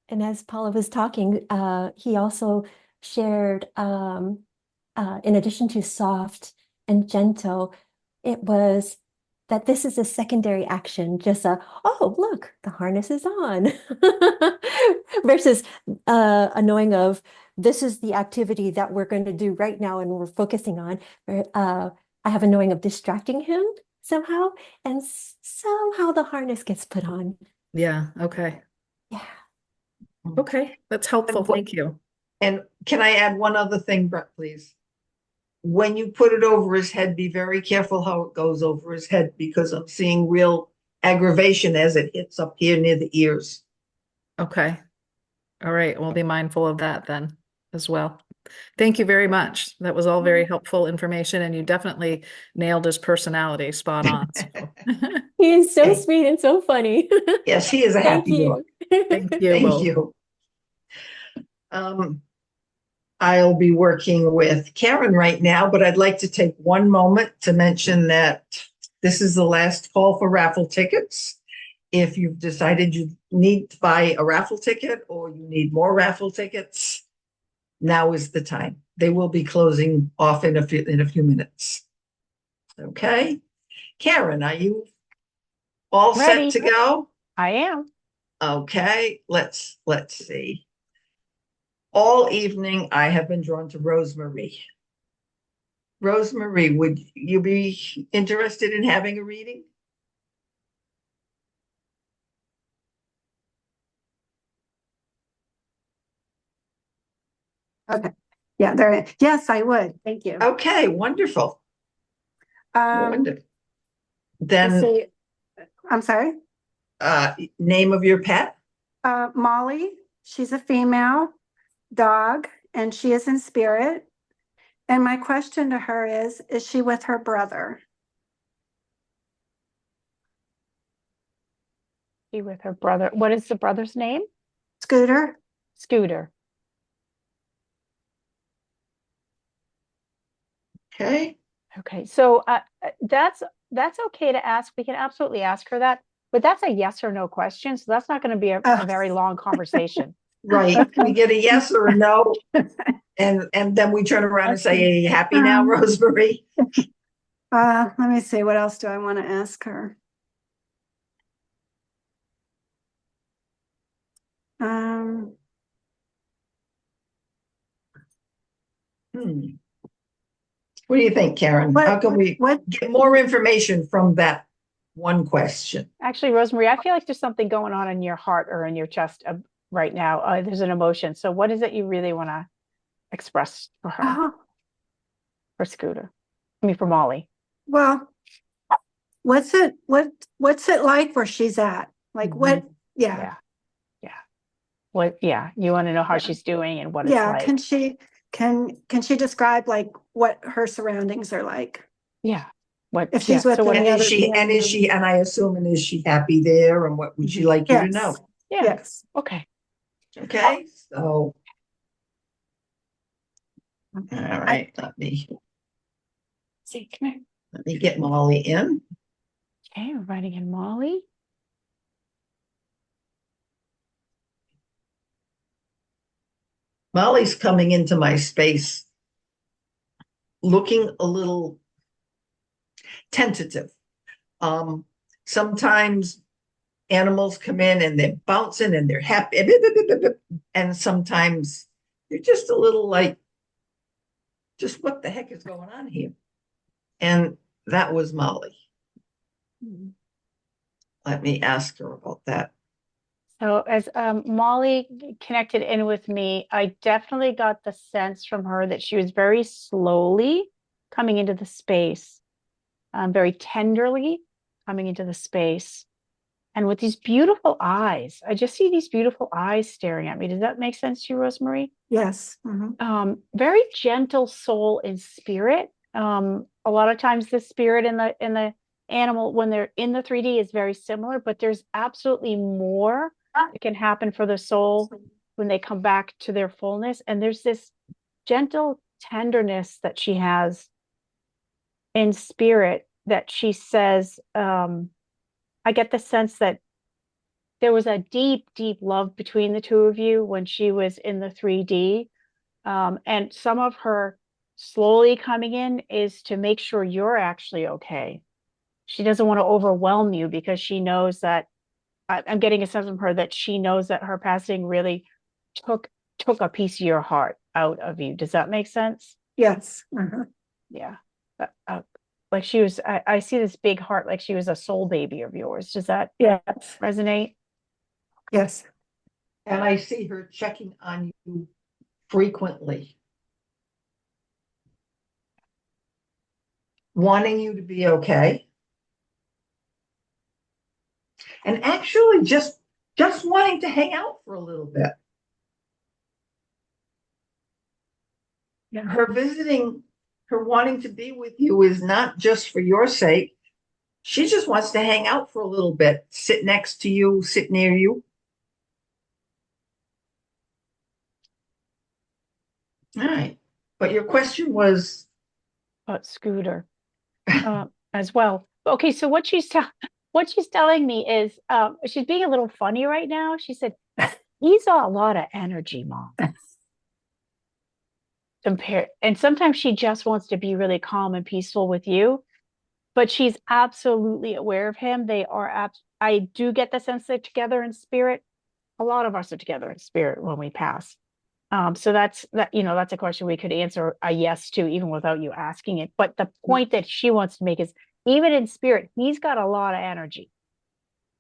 And as Paula was talking, he also shared, in addition to soft and gentle, it was that this is a secondary action, just oh, look, the harness is on, versus a knowing of this is the activity that we're going to do right now and we're focusing on. I have a knowing of distracting him somehow, and somehow the harness gets put on. Yeah. Okay. Yeah. Okay. That's helpful. Thank you. And can I add one other thing, Brett, please? When you put it over his head, be very careful how it goes over his head, because I'm seeing real aggravation as it hits up here near the ears. Okay. All right. We'll be mindful of that then as well. Thank you very much. That was all very helpful information, and you definitely nailed his personality spot on. So. He is so sweet and so funny. Yes, he is a Thank happy dog. you. Thank you. Thank both. you. I'll be working with Karen right now, but I'd like to take one moment to mention that this is the last call for raffle tickets. If you've decided you need to buy a raffle ticket or you need more raffle tickets, now is the time. They will be closing off in a few minutes. Okay. Karen, are you all Ready. set to go? I am. Okay, let's see. All evening, I have been drawn to Rosemary. Rosemary, would you be interested in having a reading? Okay. Yeah, there. Yes, I would. Thank you. Okay, wonderful. Wonderful. Then, see, I'm sorry. Name of your pet? Molly. She's a female dog, and she is in spirit. And my question to her is she with her brother? She with her brother. What is the brother's name? Scooter? Scooter. Okay. Okay, so that's okay to ask. We can absolutely ask her that, but that's a yes or no question, so that's not going to be a very long conversation. Right. We get a yes or a no, and then we turn around and say, "Are you happy now, Rosemary?" Let me see. What else do I want to ask her? What do you think, Karen? How can we get more information from that one question? Actually, Rosemary, I feel like there's something going on in your heart or in your chest right now. There's an emotion. So what is it you really want to express for her? For Scooter? I mean, for Molly. Well, what's it like where she's at? Like what? Yeah. What, you want to know how she's doing and what it's like. Can she describe like what her surroundings are like? Yeah. What if she's with and is she and I assume, and is she happy there, and what would she like you to know? Yeah. Yes. Okay. So all right, let me get Molly in. Okay, we're writing in Molly. Molly's coming into my space looking a little tentative. Sometimes animals come in and they're bouncing and they're happy, and sometimes they're just a little like, just what the heck is going on here? And that was Molly. Let me ask her about that. So as Molly connected in with me, I definitely got the sense from her that she was very slowly coming into the space, very tenderly coming into the space, and with these beautiful eyes. I just see these beautiful eyes staring at me. Does that make sense to you, Rosemary? Yes. Very gentle soul and spirit. A lot of times the spirit in the animal when they're in the 3D is very similar, but there's absolutely more that can happen for the soul when they come back to their fullness. And there's this gentle tenderness that she has in spirit that she says, I get the sense that there was a deep, deep love between the two of you when she was in the 3D. And some of her slowly coming in is to make sure you're actually okay. She doesn't want to overwhelm you because she knows that I'm getting a sense from her that she knows that her passing really took a piece of your heart out of you. Does that make sense? Yes. Yeah. Like she was, I see this big heart like she was a soul baby of yours. Does that resonate? Yes. And I see her checking on you frequently, wanting you to be okay, and actually just wanting to hang out for a little bit. Her visiting, her wanting to be with you is not just for your sake. She just wants to hang out for a little bit, sit next to you, sit near you. All right. But your question was about Scooter as well. Okay, so what she's telling me is she's being a little funny right now. She said, he's a lot of energy, Mom. And sometimes she just wants to be really calm and peaceful with you, but she's absolutely aware of him. I do get the sense they're together in spirit. A lot of us are together in spirit when we pass. So that's a question we could answer a yes to even without you asking it. But the point that she wants to make is even in spirit, he's got a lot of energy.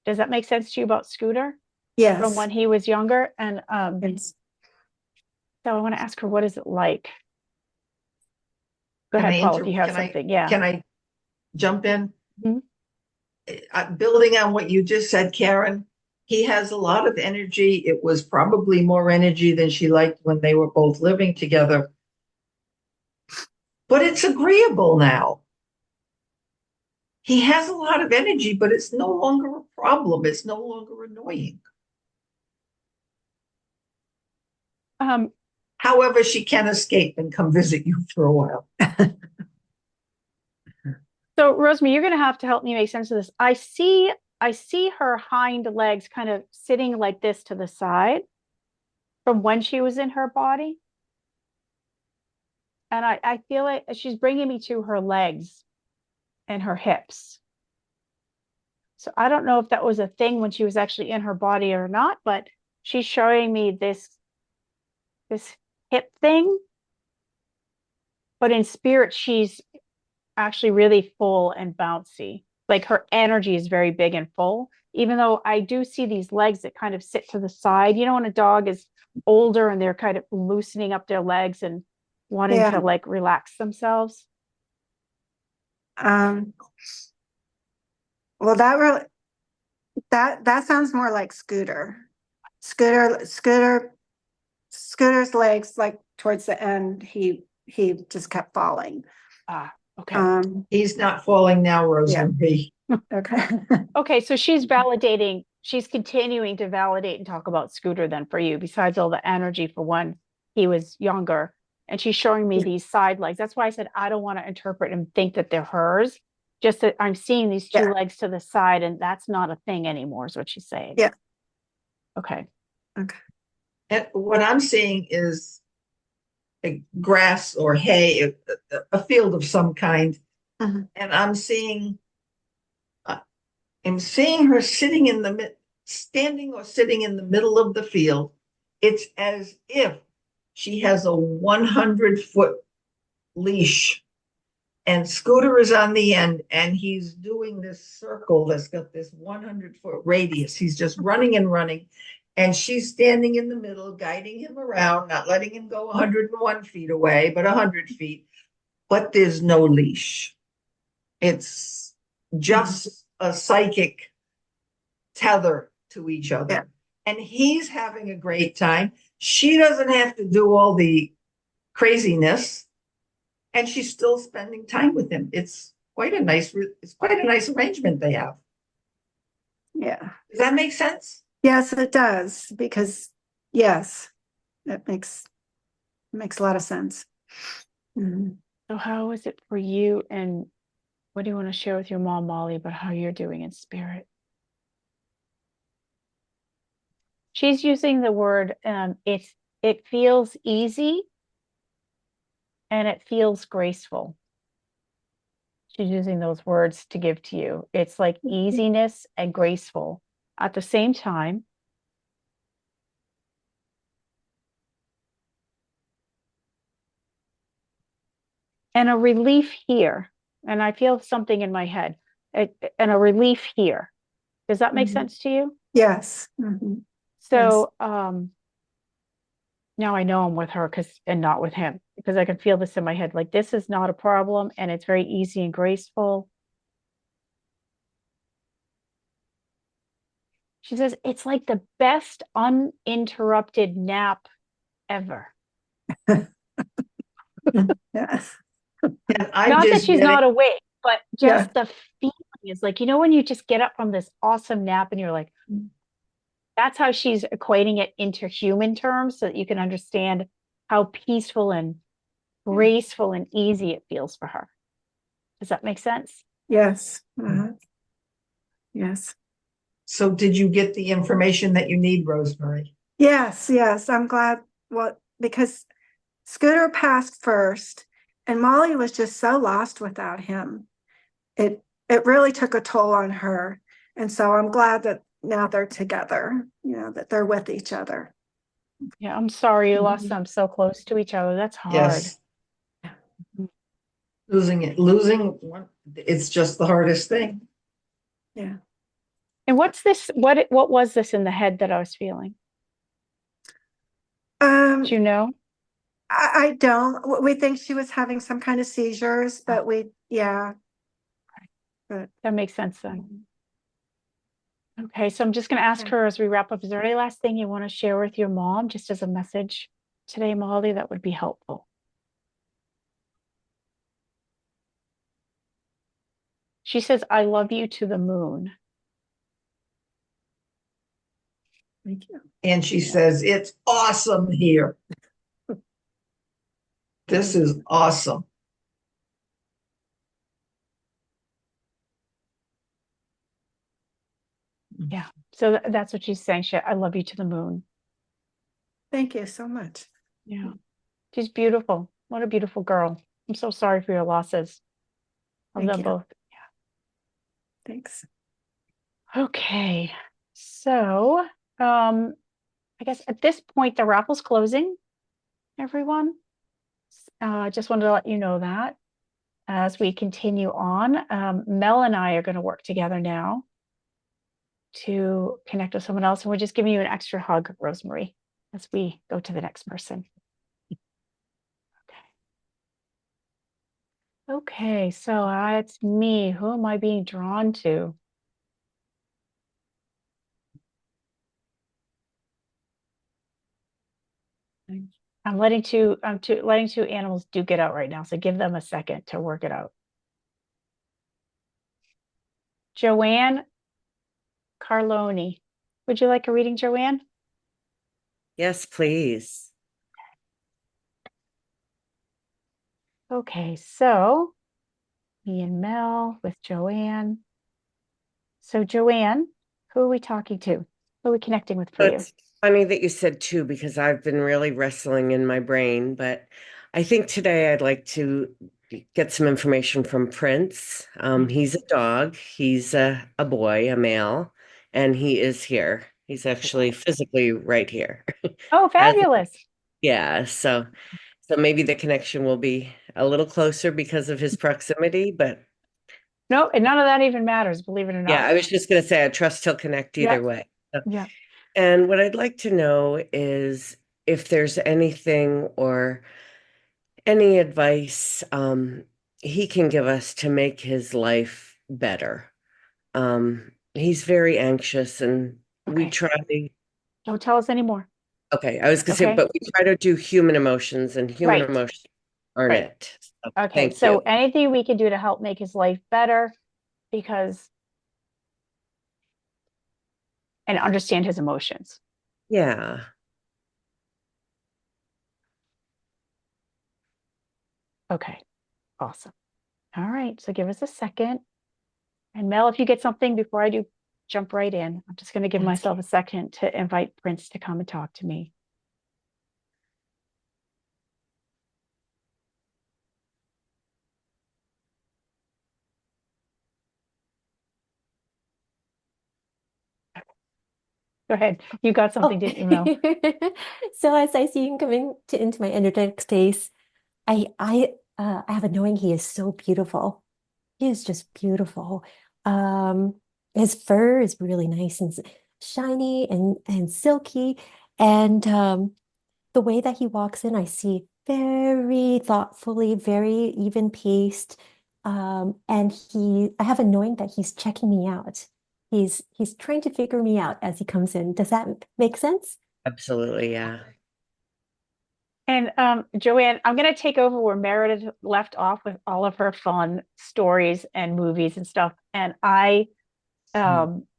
Does that make sense to you about Scooter? Yes. From when he was younger? And so I want to ask her, what is it like? Go ahead, Paul, if you have something. Can I jump in? Building on what you just said, Karen, he has a lot of energy. It was probably more energy than she liked when they were both living together. but it's agreeable now. He has a lot of energy, but it's no longer a problem. It's no longer annoying. However, she can escape and come visit you for a while. So, Rosemary, you're going to have to help me make sense of this. I see her hind legs kind of sitting like this to the side from when she was in her body. And I feel like she's bringing me to her legs and her hips. So I don't know if that was a thing when she was actually in her body or not, but she's showing me this hip thing. But in spirit, she's actually really full and bouncy. Like her energy is very big and full, even though I do see these legs that kind of sit to the side. You know, when a dog is older and they're kind of loosening up their legs and wanting to like relax themselves. Well, that sounds more like Scooter. Scooter's legs, like towards the end, he just kept falling. Okay. He's not falling now, Rosemary. Yeah. Okay. Okay, so she's validating, she's continuing to validate and talk about Scooter then for you, besides all the energy for when he was younger. And she's showing me these side legs. That's why I said I don't want to interpret and think that they're hers. Just that I'm seeing these two legs to the side, and that's not a thing anymore, is what she's saying. Yeah. Okay. Okay. And what I'm seeing is a grass or hay, a field of some kind. And I'm seeing her sitting in the standing or sitting in the middle of the field. It's as if she has a 100-foot leash and Scooter is on the end, and he's doing this circle that's got this 100-foot radius. He's just running and running, and she's standing in the middle, guiding him around, not letting him go 101 feet away, but 100 feet. But there's no leash. It's just a psychic tether to each other. Yeah. And he's having a great time. She doesn't have to do all the craziness, and she's still spending time with him. It's quite a nice arrangement they have. Yeah. Does that make sense? Yes, it does, because yes, it makes a lot of sense. So how is it for you, and what do you want to share with your mom, Molly, about how you're doing in spirit? She's using the word, it feels easy and it feels graceful. She's using those words to give to you. It's like easiness and graceful at the same time. And a relief here. And I feel something in my head. And a relief here. Does that make sense to you? Yes. So now I know I'm with her and not with him, because I can feel this in my head. Like, this is not a problem, and it's very easy and graceful. She says, it's like the best uninterrupted nap ever. Yes. Not that she's not awake, but just the feeling is like, you know, when you just get up from this awesome nap and you're like, that's how she's equating it into human terms, so that you can understand how peaceful and graceful and easy it feels for her. Does that make sense? Yes. Yes. So did you get the information that you need, Rosemary? Yes. I'm glad. Well, because Scooter passed first, and Molly was just so lost without him. It really took a toll on her. And so I'm glad that now they're together, you know, that they're with each other. Yeah, I'm sorry you lost them so close to each other. That's hard. Yes. Losing one, it's just the hardest thing. Yeah. And what's this? What was this in the head that I was feeling? Do you know? I don't. We think she was having some kind of seizures, but but that makes sense then. Okay, so I'm just going to ask her as we wrap up, is there any last thing you want to share with your mom, just as a message today, Molly, that would be helpful? She says, I love you to the moon. Thank you. And she says, it's awesome here. This is awesome. Yeah. So that's what she's saying. I love you to the moon. Thank you so much. Yeah. She's beautiful. What a beautiful girl. I'm so sorry for your losses of Thank them you. both. Thanks. Okay. So, I guess at this point, the raffle's closing, everyone. Just wanted to let you know that as we continue on. Mel and I are going to work together now to connect with someone else. And we're just giving you an extra hug, Rosemary, as we go to the next person. Okay, so it's me. Who am I being drawn to? I'm letting two animals duke it out right now. So give them a second to work it out. Joanne Carloni. Would you like a reading, Joanne? Yes, please. Okay, so me and Mel with Joanne. So Joanne, who are we talking to? Who are we connecting with for you? It's funny that you said two because I've been really wrestling in my brain, but I think today I'd like to get some information from Prince. He's a dog. He's a boy, a male, and he is here. He's actually physically right here. Oh, fabulous. Yeah, so maybe the connection will be a little closer because of his proximity, but No, and none of that even matters, believe it or yeah, not. I was just going to say I trust he'll connect either way. So, Yeah. and what I'd like to know is if there's anything or any advice he can give us to make his life better. He's very anxious and we Okay. try. Don't tell us anymore. Okay, I was going to say, Okay. but we try to do human emotions and human Right. emotions aren't Right. it. So, Okay, thank so you. anything we can do to help make his life better and understand his emotions. Yeah. Okay, awesome. All right, so give us a second. And Mel, if you get something before I do, jump right in. I'm just going to give myself a second to invite Prince to come and talk to me. Go ahead. You got something, didn't you, Mel? So as I see him coming into my energetic space, I have a knowing he is so beautiful. He is just beautiful. Um, his fur is really nice and shiny and silky, and the way that he walks in, I see very thoughtfully, very even paced. And I have a knowing that he's checking me out. He's trying to figure me out as he comes in. Does that make sense? Absolutely, yeah. And Joanne, I'm going to take over where Meredith left off with all of her fun stories and movies and stuff. And I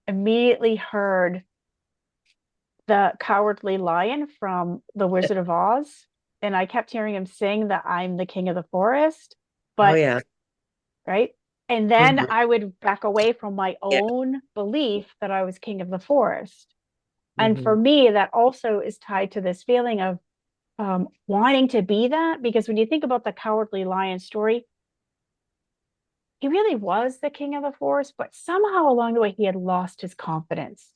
immediately heard the Cowardly Lion from The Wizard of Oz. And I kept hearing him sing that I'm the king of the forest. Oh But yeah. right. And then Mhm. I would back away from my Yeah. own belief that I was king of the forest. And for Mhm. me, that also is tied to this feeling of wanting to be that. Because when you think about the Cowardly Lion story, he really was the king of the forest, but somehow along the way, he had lost his confidence.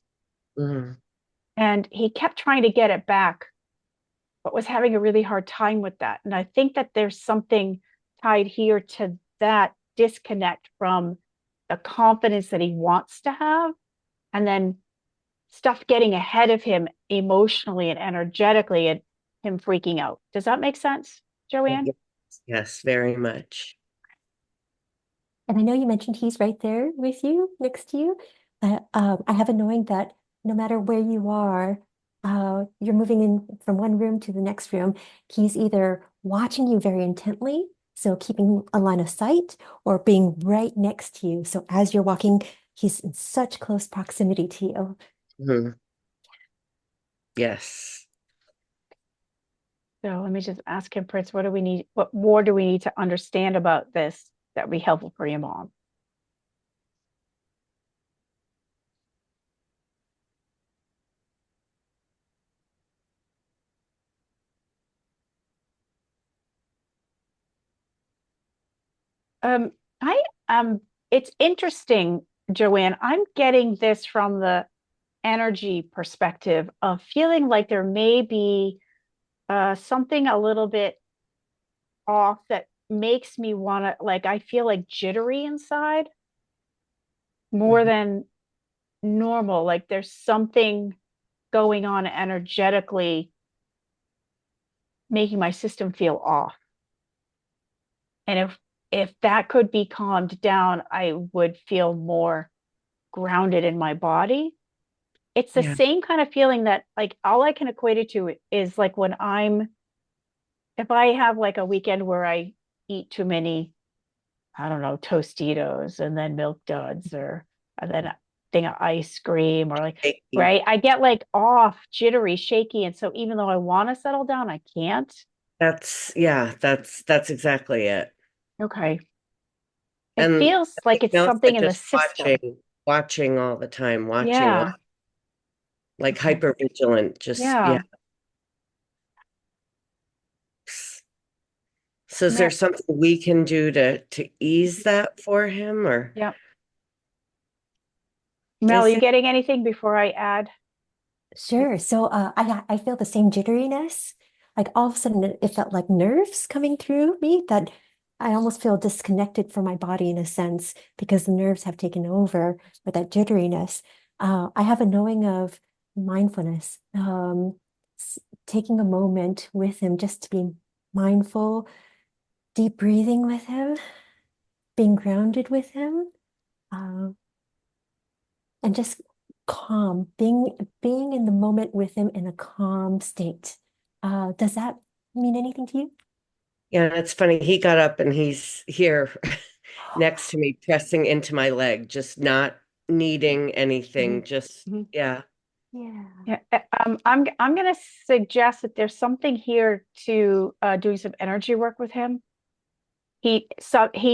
Mhm. And he kept trying to get it back, but was having a really hard time with that. And I think that there's something tied here to that disconnect from the confidence that he wants to have, and then stuff getting ahead of him emotionally and energetically, and him freaking out. Does that make sense, Joanne? Yes, very much. And I know you mentioned he's right there with you, next to you. I have a knowing that no matter where you are, you're moving in from one room to the next room. He's either watching you very intently, So keeping a line of sight or being right next to you. So as you're walking, he's in such close proximity to you. Mhm. Yes. So let me just ask him, Prince, what do we need? What more do we need to understand about this that would be helpful for your mom? Um, I it's interesting, Joanne. I'm getting this from the energy perspective of feeling like there may be something a little bit off that makes me want to, like, I feel like jittery inside more Mhm. than normal. Like there's something going on energetically making my system feel off. And if that could be calmed down, I would feel more grounded in my body. It's the Yeah. same kind of feeling that, like, all I can equate it to is like when if I have like a weekend where I eat too many, I don't know, Tostitos and then Milk Duds and then a thing of ice cream or like, Shaky. right? I get like off, jittery, shaky. And so even though I want to settle down, I can't. That's exactly it. Okay. It And feels I like think it's Melissa something in the just system. watching all the time, Yeah. like Okay. hyper vigilant, just yeah. Yeah. So is there Mer- something we can do to ease that for him or yeah. Mel, is you there? getting anything before I add? Sure. So I feel the same jitteriness. Like all of a sudden it felt like nerves coming through me that I almost feel disconnected from my body in a sense because the nerves have taken over with that jitteriness. I have a knowing of mindfulness, taking a moment with him just to be mindful, deep breathing with him, being grounded with him. Uh, and just calm, being in the moment with him in a calm state. Does that mean anything to you? Yeah, it's funny. He got up and he's here next to me, pressing into my leg, just not needing anything. Just Mhm. yeah. Yeah. Yeah, I'm gonna suggest that there's something here to doing some energy work with him. He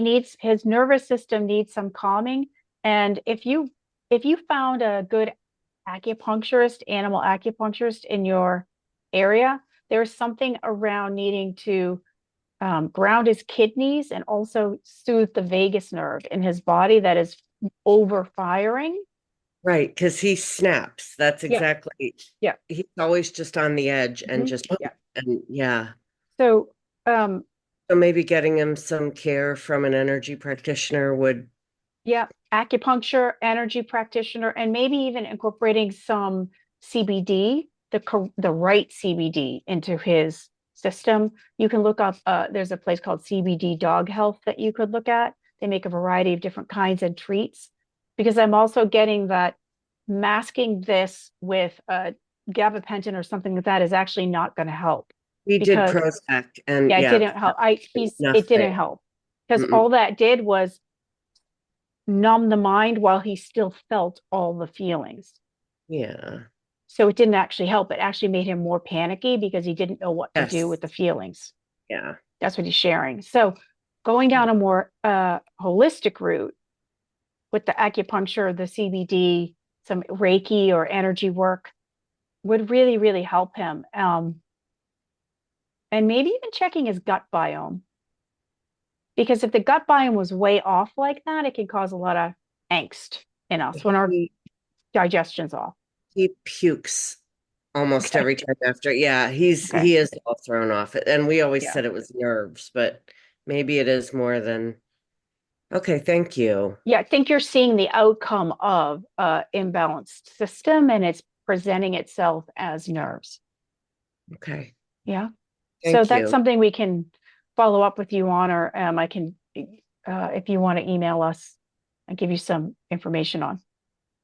needs, his nervous system needs some calming. And if you found a good acupuncturist, animal acupuncturist in your area, there's something around needing to ground his kidneys and also soothe the vagus nerve in his body that is overfiring. Right, because he snaps. That's Yeah, exactly. yeah. He's always just on the edge and just Yeah. and yeah. So um, So maybe getting him some care from an energy practitioner would. yeah, acupuncture, energy practitioner, and maybe even incorporating some CBD, the right CBD into his system. You can look up, there's a place called CBD Dog Health that you could look at. They make a variety of different kinds and treats, because I'm also getting that masking this with gabapentin or something like that is actually not going to help, He did because Prozac and yeah, it yeah, didn't help. It nothing. didn't help because Mm-mm. all that did was numb the mind while he still felt all the feelings. Yeah. So it didn't actually help. It actually made him more panicky because he didn't know what to do Yes. with the feelings. Yeah. That's what he's sharing. So going down a more holistic route with the acupuncture, the CBD, some Reiki or energy work would really, really help him. And maybe even checking his gut biome. Because if the gut biome was way off like that, it can cause a lot of angst in us when our He digestion's off. he pukes almost Okay. every time after. Yeah, Okay. he is all thrown off it. And we always Yeah. said it was nerves, but maybe it is more than okay, thank you. Yeah. I think you're seeing the outcome of imbalanced system and it's presenting itself as nerves. Okay. Yeah. So Thank that's you. something we can follow up with you on, or I can, if you want to email us, and give you some information on.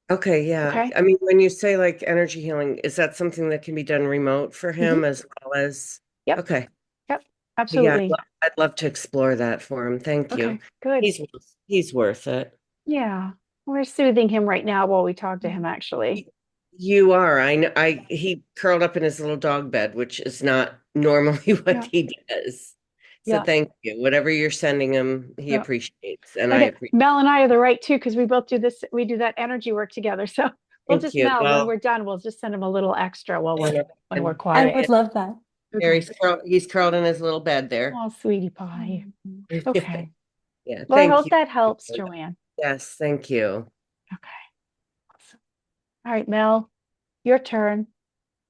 Okay, yeah. Okay. I mean, when you say like energy healing, is that something that can be done remote for Mhm. him as well as Yep. okay. Yep. Yeah, Absolutely. I'd love to explore that for him. Thank you. Okay, good. He's worth it. Yeah. We're soothing him right now while we talk to him, actually. You are. I know. He curled up in his little dog bed, which is not normally what Yeah. he does. So Yeah. thank you. Whatever you're sending him, he Yeah. appreciates, and I And appreciate. Mel and I are the right too, because we both do this, we do that energy work together. So we'll Thank just you. Mel, when Well, we're done, we'll just send him a little extra while we're and I quiet. would love that. Okay. He's curled in his little bed there. Oh, sweetie pie. Okay. Yeah. Well, I Thank hope you. that helps, Joanne. Yes. Thank you. Okay. Awesome. All right, Mel, your turn.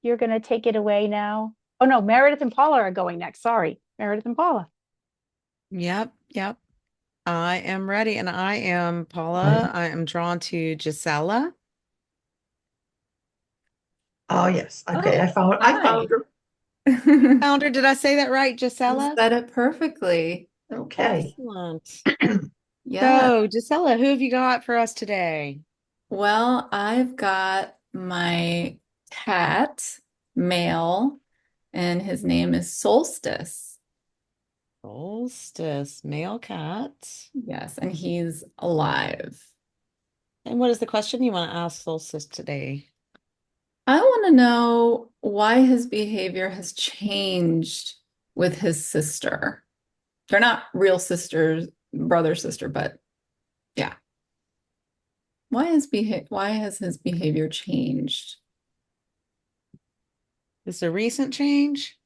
You're going to take it away now. Oh, no, Meredith and Paula are going next. Sorry, Meredith and Paula. Yep, yep. I am ready, and I am Paula. I am drawn to Gisela. Oh, yes. Okay, Oh, I found her. Founder, did I say that right, You Gisela? said it perfectly. Okay. Excellent. Yeah. So, Gisela, who have you got for us today? Well, I've got my cat, male, and his name is Solstice. Solstice, male cat. Yes, and he's alive. And what is the question you want to ask Solstice today? I want to know why his behavior has changed with his sister. They're not real sisters, brother, sister, but yeah. Why has his behavior changed? Is this a recent change?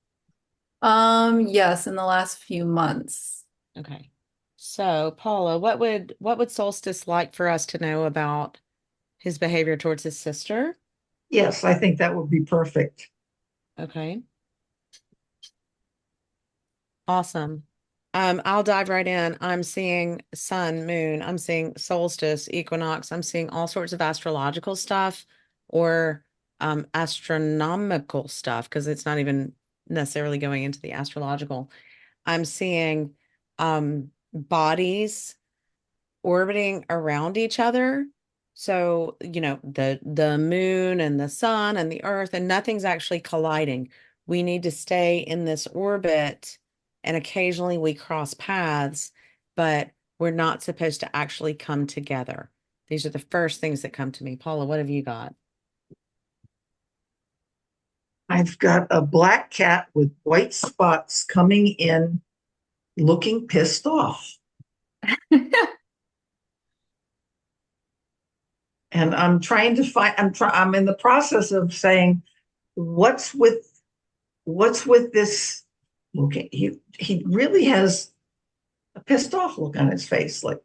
Yes, in the last few months. Okay. So, Paula, what would Solstice like for us to know about his behavior towards his sister? Yes, I think that would be perfect. Okay. Awesome. I'll dive right in. I'm seeing sun, moon, I'm seeing solstice, equinox, I'm seeing all sorts of astrological stuff or astronomical stuff because it's not even necessarily going into the astrological. I'm seeing bodies orbiting around each other. So, the moon and the sun and the earth, and nothing's actually colliding. We need to stay in this orbit, and occasionally we cross paths, but we're not supposed to actually come together. These are the first things that come to me. Paula, what have you got? I've got a black cat with white spots coming in, looking pissed off. And I'm trying to find, I'm in the process of saying, what's with this looking? He really has a pissed off look on his face, like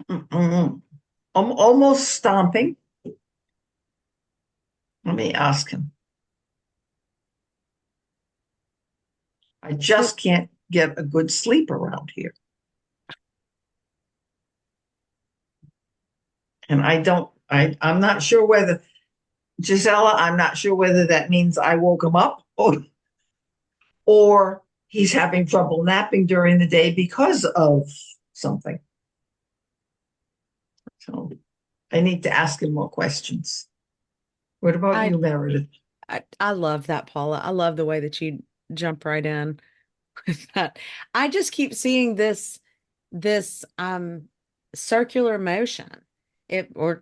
I'm almost stomping. Let me ask him. I just can't get a good sleep around here. And I'm not sure whether, Gisela, I'm not sure whether that means I woke him up or he's having trouble napping during the day because of something. So I need to ask him more questions. What about you, Meredith? I love that, Paula. I love the way that you jump right in with that. I just keep seeing this circular motion. Or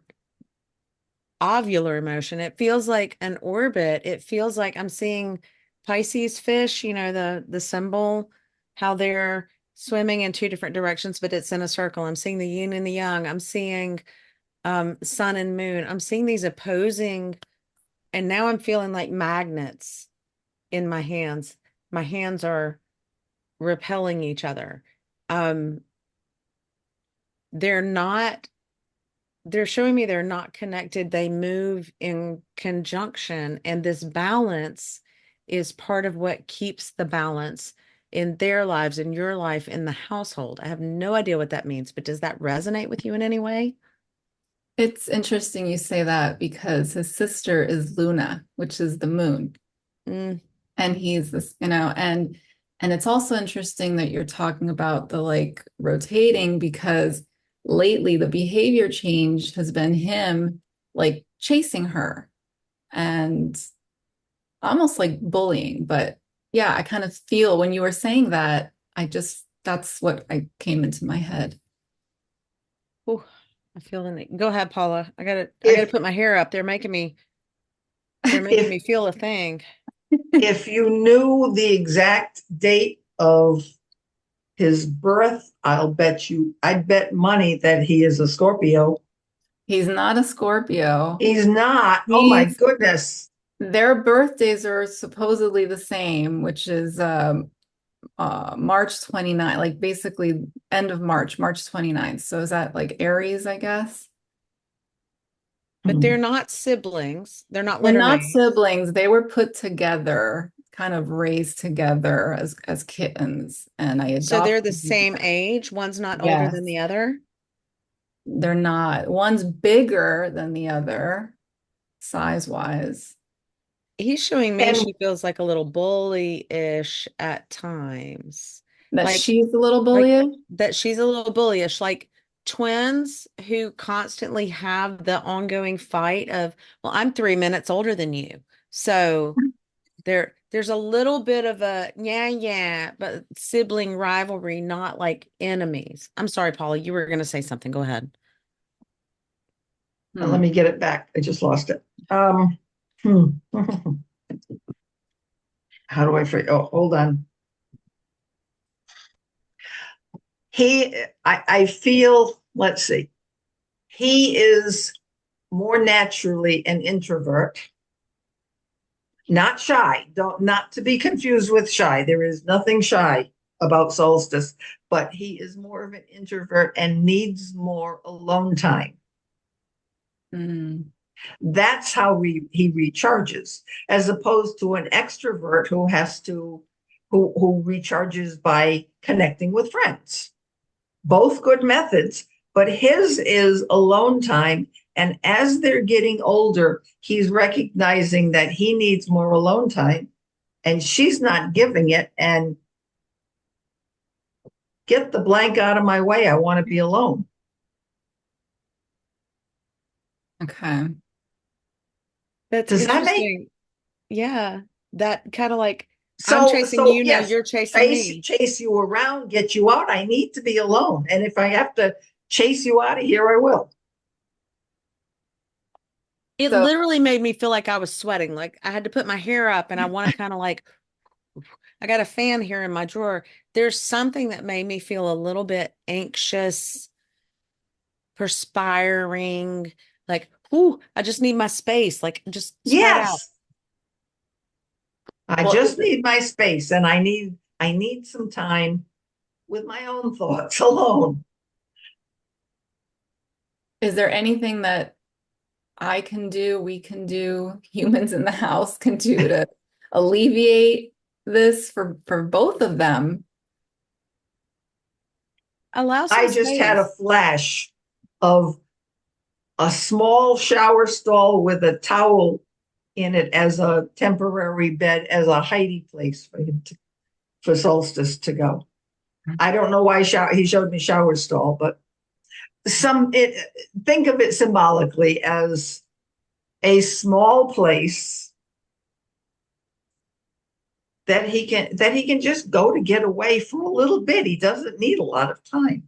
ovular motion. It feels like an orbit. It feels like I'm seeing Pisces fish, the symbol, how they're swimming in two different directions, but it's in a circle. I'm seeing the yin and the yang. I'm seeing sun and moon. I'm seeing these opposing, and now I'm feeling like magnets in my hands. My hands are repelling each other. They're not they're showing me they're not connected. They move in conjunction, and this balance is part of what keeps the balance in their lives, in your life, in the household. I have no idea what that means, but does that resonate with you in any way? It's interesting you say that because his sister is Luna, which is the moon. And he's this, and it's also interesting that you're talking about the like rotating because lately the behavior change has been him like chasing her and almost like bullying, but yeah, I kind of feel when you were saying that, that's what I came into my head. Ooh, I feel the need. Go ahead, Paula. I gotta If put my hair up. They're making if me feel a thing. if you knew the exact date of his birth, I'd bet money that he is a Scorpio. He's not a Scorpio. He's not. Oh my He's goodness. Their birthdays are supposedly the same, which is March 29th, like basically end of March, March 29th. So is that like Aries, I guess? But they're not siblings. They're not They're not littermates. siblings. They were put together, kind of raised together as kittens, and I So they're the adopted them. same age. One's not older Yes, than the other. they're not. One's bigger than the other, size-wise. He's showing me And she feels like a little bully-ish at times. That Like she's a little like bullyish. that she's a little bullyish, like twins who constantly have the ongoing fight of, well, I'm 3 minutes older than you. So there's a little bit of a yeah, but sibling rivalry, not like enemies. I'm sorry, Paula, you were gonna say something. Go ahead. let me get it back. I just lost it. Hmm. How do I figure? Oh, hold on. I feel, let's see, he is more naturally an introvert, not shy. Not to be confused with shy. There is nothing shy about Solstice, but he is more of an introvert and needs more alone time. Mm. That's how he recharges, as opposed to an extrovert who recharges by connecting with friends. Both good methods, but his is alone time. And as they're getting older, he's recognizing that he needs more alone time and she's not giving it. And get the blank out of my way. I want to be alone. Okay. That's Does that make interesting. Yeah, that kind of like I'm so? chasing So you, now yes, you're chasing me. chase you around, get you out. I need to be alone. And if I have to chase you out of here, I will. It So literally made me feel like I was sweating. Like I had to put my hair up and I want to kind of like, I got a fan here in my drawer. There's something that made me feel a little bit anxious, perspiring, like, ooh, I just need my space. Like just spread out. Yes, I well, just need my space and I need some time with my own thoughts alone. is there anything that I can do, we can do, humans in the house can do to alleviate this for both of them? Allow some I just had a space. flash of a small shower stall with a towel in it as a temporary bed, as a hidey place for Solstice to go. I don't know why he showed me shower stall, but think of it symbolically as a small place that he can just go to get away for a little bit. He doesn't need a lot of time.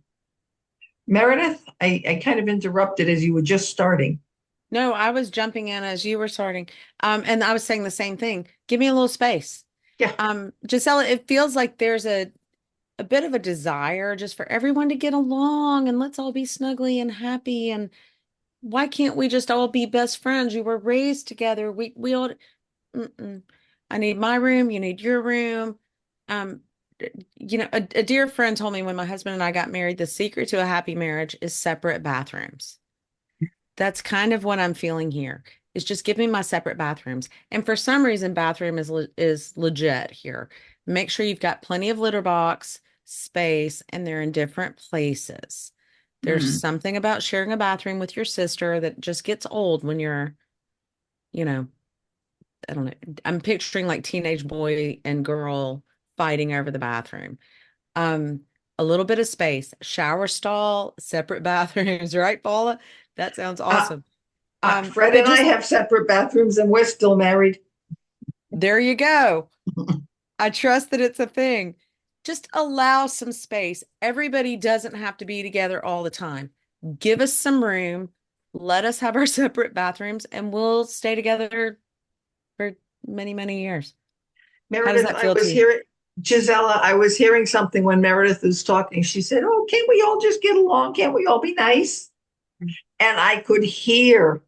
Meredith, I kind of interrupted as you were just starting. No, I was jumping in as you were starting. And I was saying the same thing. Give me a little space. Yeah. Gisela, it feels like there's a bit of a desire just for everyone to get along and let's all be snuggly and happy. And why can't we just all be best friends? We were raised together. We all, I need my room. You need your room. Um, a dear friend told me when my husband and I got married, the secret to a happy marriage is separate bathrooms. That's kind of what I'm feeling here. Is just give me my separate bathrooms. And for some reason, bathroom is legit here. Make sure you've got plenty of litter box space and they're in different places. There's something about sharing a bathroom with your sister that just gets old when you're, you know, I don't know. I'm picturing like teenage boy and girl fighting over the bathroom. Um, a little bit of space, shower stall, separate bathrooms, right, Paula? That sounds awesome. Fred But and I just have separate bathrooms and we're still married. there you go. I trust that it's a thing. Just allow some space. Everybody doesn't have to be together all the time. Give us some room. Let us have our separate bathrooms and we'll stay together for many, many years. How does Meredith, that I feel to was you? hearing, Gisela, I was hearing something when Meredith was talking. She said, "Oh, can't we all just get along? Can't we all be nice?" And I could hear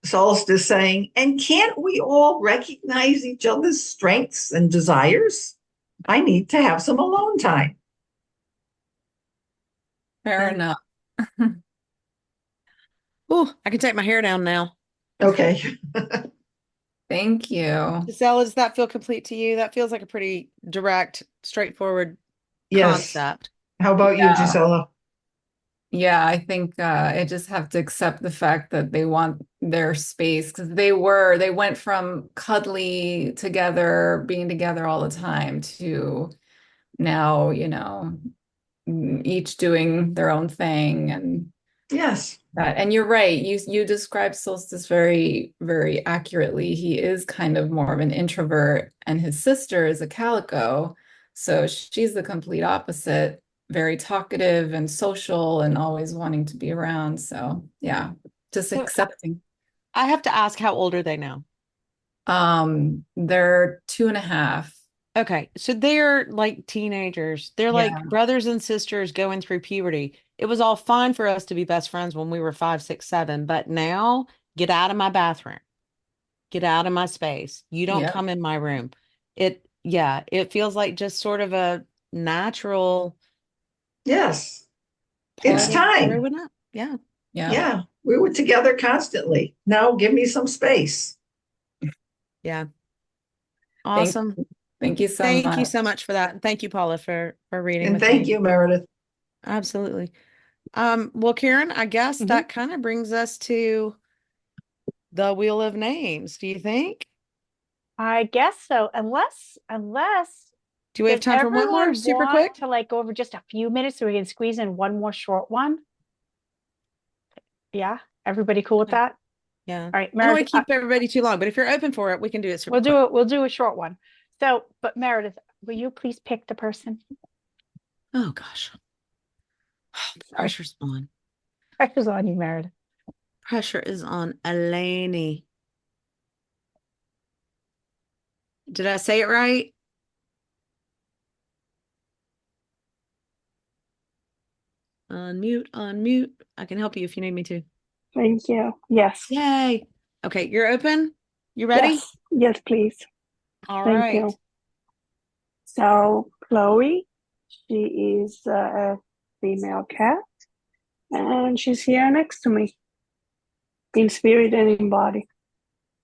Solstice saying, "And can't we all recognize each other's strengths and desires? I need to have some alone time." Fair enough. Oh, I can take my hair down now. Okay. Thank you. Giselle, does that feel complete to you? That feels like a pretty direct, straightforward Yes. concept. How about you, Yeah. Gisela? Yeah, I think I just have to accept the fact that they want their space because they went from cuddly together, being together all the time to now, each doing their own thing and Yes. that. And you're right. You described Solstice very, very accurately. He is kind of more of an introvert, and his sister is a calico, so she's the complete opposite, very talkative and social and always wanting to be around. So yeah, just So accepting. I have to ask, how old are they now? They're 2.5. Okay, so they're like teenagers. They're Yeah. like brothers and sisters going through puberty. It was all fine for us to be best friends when we were 5, 6, 7, but now get out of my bathroom. Get out of my space. You don't Yeah. come in my room. It feels like just sort of a natural Yes. It's part of time. growing up. Yeah. Yeah. Yeah. We were together constantly. Now give me some space. Yeah. Thank Awesome. thank you so Thank you much. so much for that. And thank you, Paula, for reading And with thank me. you, Meredith. Absolutely. Well, Karen, I guess that kind of brings us to the wheel of names. Do you think? I guess so. Unless Do we have does time for one more everyone super want quick? to like go over just a few minutes so we can squeeze in one more short one? Yeah, everybody cool with Okay. that? Yeah. All right, I don't want Meredith, to keep everybody too long, but if you're open for it, we can do it super we'll quick. do it. We'll do a short one. So, but Meredith, will you please pick the person? Oh gosh. Pressure's on. Pressure's on you, Meredith. Pressure is on Eleni. Did I say it right? Unmute, unmute. I can help you if you need me to. Thank you. Yes. Yay. Okay, you're open? You ready? Yes. Yes, please. All Thank right. you. So Chloe, she is a female cat, and she's here next to me, in spirit and in body.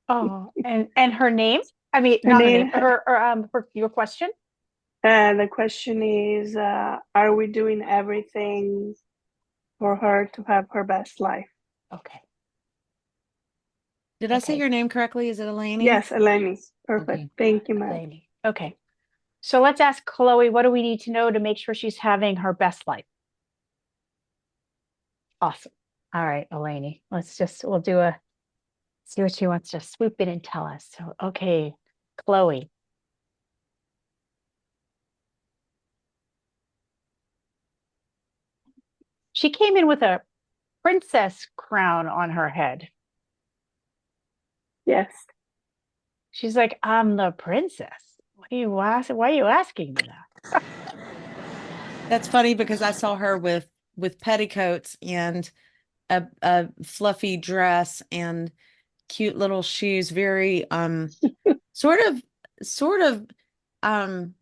Oh, and her name? I mean, Her not her name. name. Her your question? The question is, are we doing everything for her to have her best life? Okay. Did I say Okay. your name correctly? Is it Eleni? Yes, Eleni. Perfect. Okay. Thank you, ma'am. Eleni. Okay. So let's ask Chloe, what do we need to know to make sure she's having her best life? Awesome. All right, Eleni. We'll see what she wants to swoop in and tell us. So, okay, Chloe. She came in with a princess crown on her head. Yes. She's like, I'm the princess. Why are you asking me that? That's funny because I saw her with petticoats and a fluffy dress and cute little shoes, very sort of um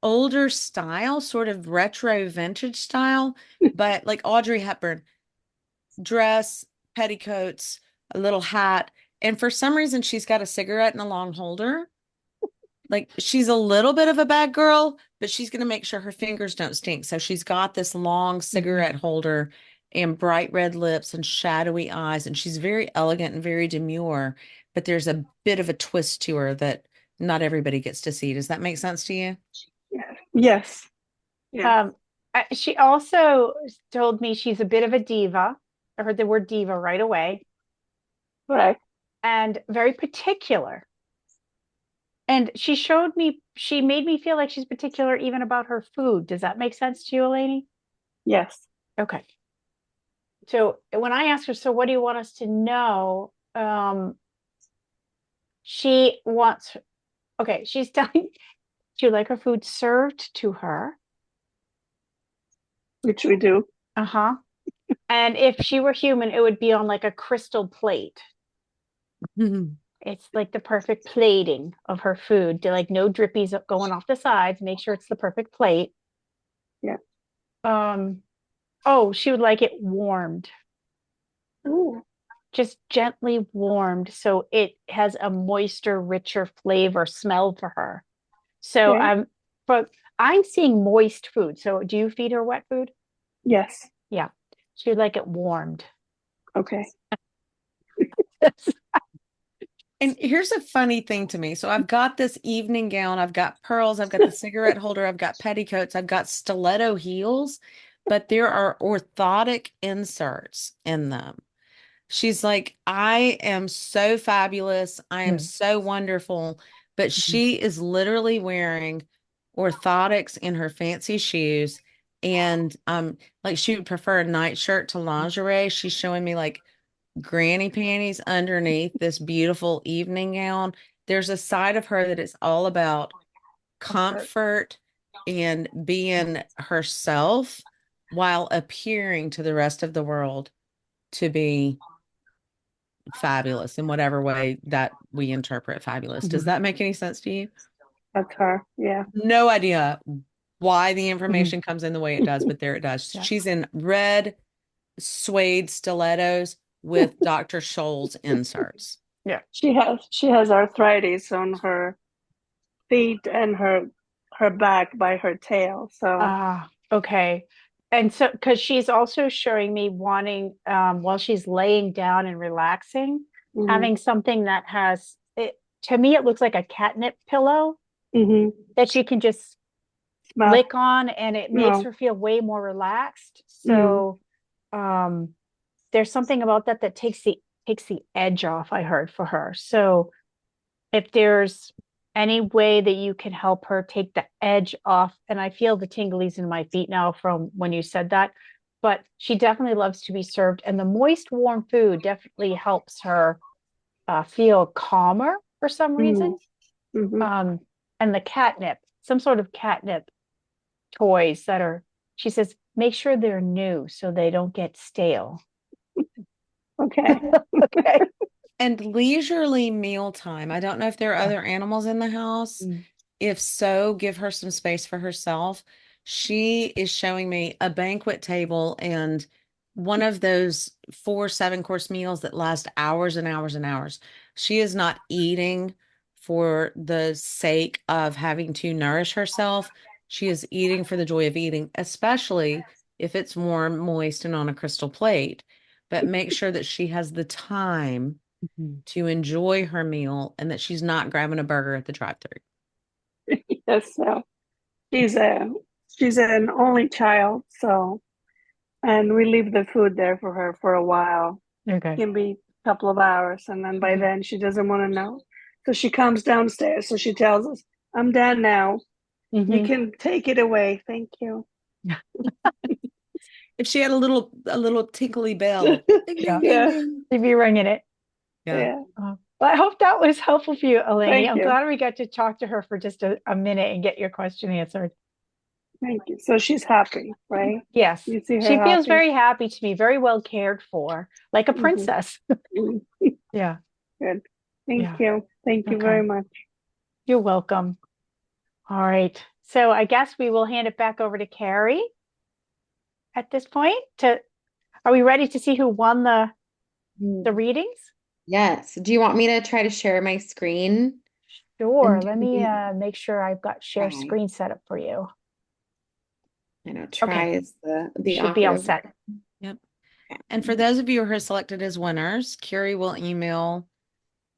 older style, sort of retro vintage style, but like Audrey Hepburn, dress, petticoats, a little hat, and for some reason she's got a cigarette in a long holder. Like she's a little bit of a bad girl, but she's going to make sure her fingers don't stink. So she's got this long cigarette holder and bright red lips and shadowy eyes, and she's very elegant and very demure, but there's a bit of a twist to her that not everybody gets to see. Does that make sense to you? Yes. Yeah. She also told me she's a bit of a diva. I heard the word diva right away. Right. And very particular. And she made me feel like she's particular even about her food. Does that make sense to you, Eleni? Yes. Okay. So when I asked her, so what do you want us to know? She wants, okay, she's telling she would like her food served to her. Which we do. Uh-huh. And if she were human, it would be on like a crystal plate. It's like the perfect plating of her food. To like no drippies going off the sides. Make sure it's the perfect plate. Yeah. Oh, she would like it warmed. Ooh. Just gently warmed so it has a moister, richer flavor, smell for her. So Okay. but I'm seeing moist food. So do you feed her wet food? Yes. Yeah. She would like it warmed. Okay. And here's a funny thing to me. So I've got this evening gown, I've got pearls, I've got the cigarette holder, I've got petticoats, I've got stiletto heels, but there are orthotic inserts in them. She's like, I am so fabulous. I am so wonderful. But she is literally wearing orthotics in her fancy shoes. And like she would prefer a nightshirt to lingerie. She's showing me like granny panties underneath this beautiful evening gown. There's a side of her that is all about comfort and being herself while appearing to the rest of the world to be fabulous in whatever way that we interpret fabulous. Does that make any sense to you? That's her. Yeah. No idea why the information comes in the way it does, but there it does. Yeah. She's in red suede stilettos with Dr. Scholl's inserts. Yeah. She has arthritis on her feet and her back by her tail. So Okay. And so, because she's also showing me wanting, while she's laying down and relaxing, having something that has it. To me, it looks like a catnip pillow that she can just smell. lick on, and it makes No. her feel way more relaxed. So, there's something about that that takes the edge off, I heard, for her. So, if there's any way that you can help her take the edge off, and I feel the tinglies in my feet now from when you said that, but she definitely loves to be served, and the moist, warm food definitely helps her feel calmer for some reason. And the catnip, some sort of catnip toys that are, she says, make sure they're new so they don't get stale. Okay. Okay. And leisurely mealtime. I don't know if there are other animals in the house. If so, give her some space for herself. She is showing me a banquet table and one of those 4 7-course meals that last hours and hours and hours. She is not eating for the sake of having to nourish herself. She is eating for the joy of eating, especially if it's warm, moist, and on a crystal plate. But make sure that she has the time to enjoy her meal and that she's not grabbing a burger at the drive-thru. Yes. So she's an only child. So, and we leave the food there for her for a while. Okay. It can be a couple of hours, and then by then she doesn't want to know. So she comes downstairs. So she tells us, "I'm done now. You can take it away. Thank you." If she had a little tinkly bell, ding, ding, ding, ding. She'd be ringing it. Yeah. Well, I hope that was helpful for you, Eleni. Thank I'm you. glad we got to talk to her for just a minute and get your question answered. Thank you. So she's happy, right? Yes. You see her She feels happy? very happy to me, very well cared for, like a princess. Yeah. Good. Thank Yeah. you. Thank you Okay. very much. You're welcome. All right. So I guess we will hand it back over to Carrie at this point. Are we ready to see who won the readings? Yes. Do you want me to try to share my screen? Sure. And Let me make sure I've got share try. screen set up for you. I know try is the Should be all operative. set. Yep. And for those of you who are selected as winners, Carrie will email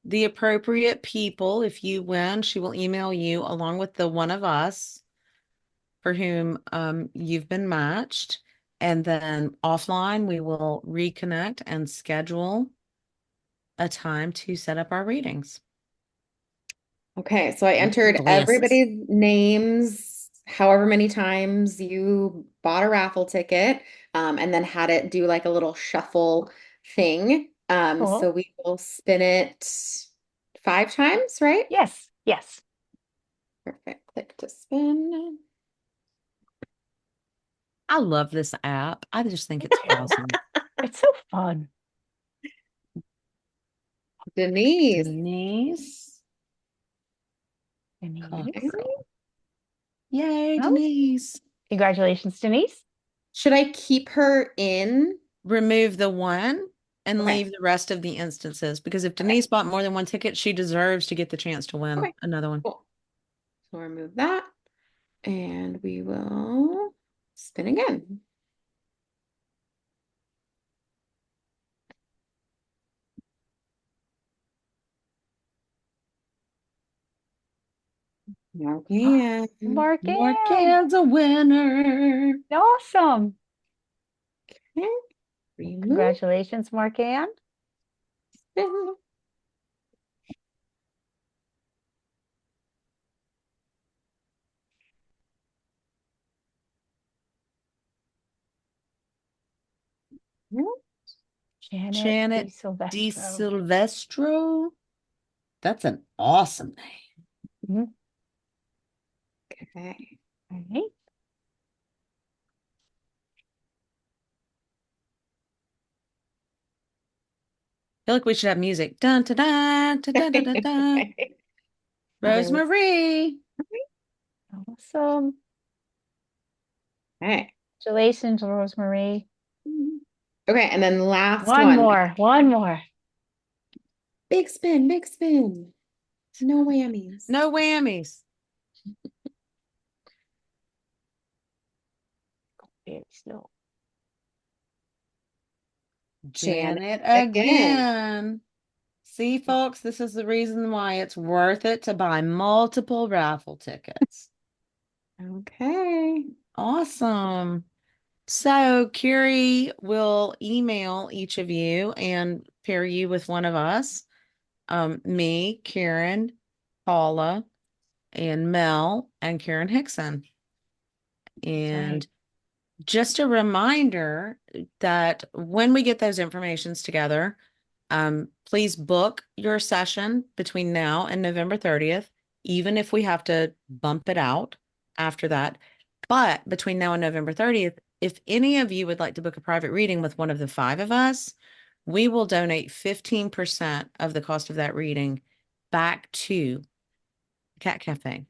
the appropriate people. If you win, she will email you along with the one of us for whom you've been matched. And then offline, we will reconnect and schedule a time to set up our readings. Okay, so I Look at entered the glasses. everybody's names, however many times you bought a raffle ticket, and then had it do like a little shuffle thing. Cool. So we will spin it 5 times, right? Yes, yes. Perfect. Click to spin. I love this app. I just think it's awesome. It's so fun. Denise. Denise. Denise. Girl. Yay, Oh. Denise. Congratulations, Denise. Should I keep her in? Remove the one and Okay. leave the rest of the instances, because if Denise bought more than one ticket, she deserves to get the chance to win Okay. another one. Cool. So we'll remove that and we will spin again. Okay. Marquette's a winner. Awesome. Okay. Remove. Congratulations, Marquette. Spin. Janet Di Silvestro. Silvestro. That's an awesome name. Okay. All right. I feel like we should have music. Dun, dun, dun, dun, dun, dun, dun, dun. Rosemary. Awesome. Okay. Congratulations, Rosemary. Okay, and then last One one. more. Big spin, big spin. No whammies. No whammies. Very slow. Janet again. See, folks, this is the reason why it's worth it to buy multiple raffle tickets. Okay. Awesome. So Carrie will email each of you and pair you with one of us. Me, Karen, Paula, and Mel, and Karen Hickson. And just a reminder that when we get those informations together, please book your session between now and November 30th, even if we have to bump it out after that. But between now and November 30th, if any of you would like to book a private reading with one of the 5 of us, we will donate 15% of the cost of that reading back to Cat Cafe.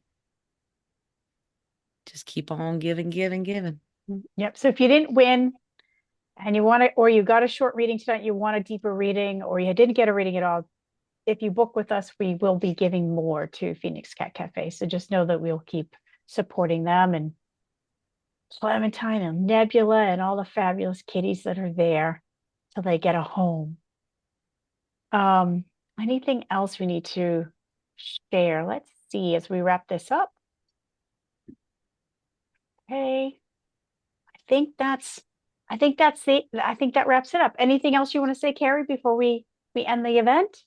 Just keep on giving. Yep. So if you didn't win and you want to, or you got a short reading tonight, you want a deeper reading, or you didn't get a reading at all, if you book with us, we will be giving more to PHX Cat Cafe. So just know that we'll keep supporting them, and Clementine and Nebula and all the fabulous kitties that are there till they get a home. Anything else we need to share? Let's see as we wrap this up. Okay. I think that's it. I think that wraps it up. Anything else you want to say, Carrie, before we end the event?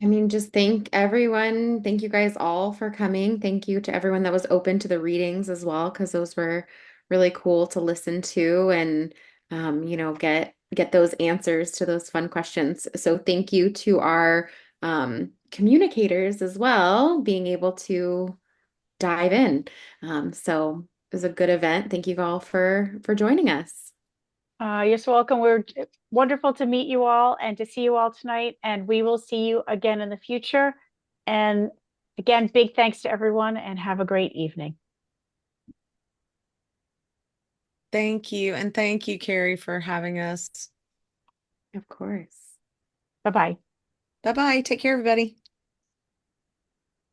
I mean, just thank everyone. Thank you guys all for coming. Thank you to everyone that was open to the readings as well, because those were really cool to listen to and get those answers to those fun questions. So thank you to our communicators as well, being able to dive in. So it was a good event. Thank you all for joining us. You're so welcome. We're wonderful to meet you all and to see you all tonight. And we will see you again in the future. And again, big thanks to everyone and have a great evening. Thank you. And thank you, Carrie, for having us. Of course. Bye-bye. Bye-bye. Take care, everybody.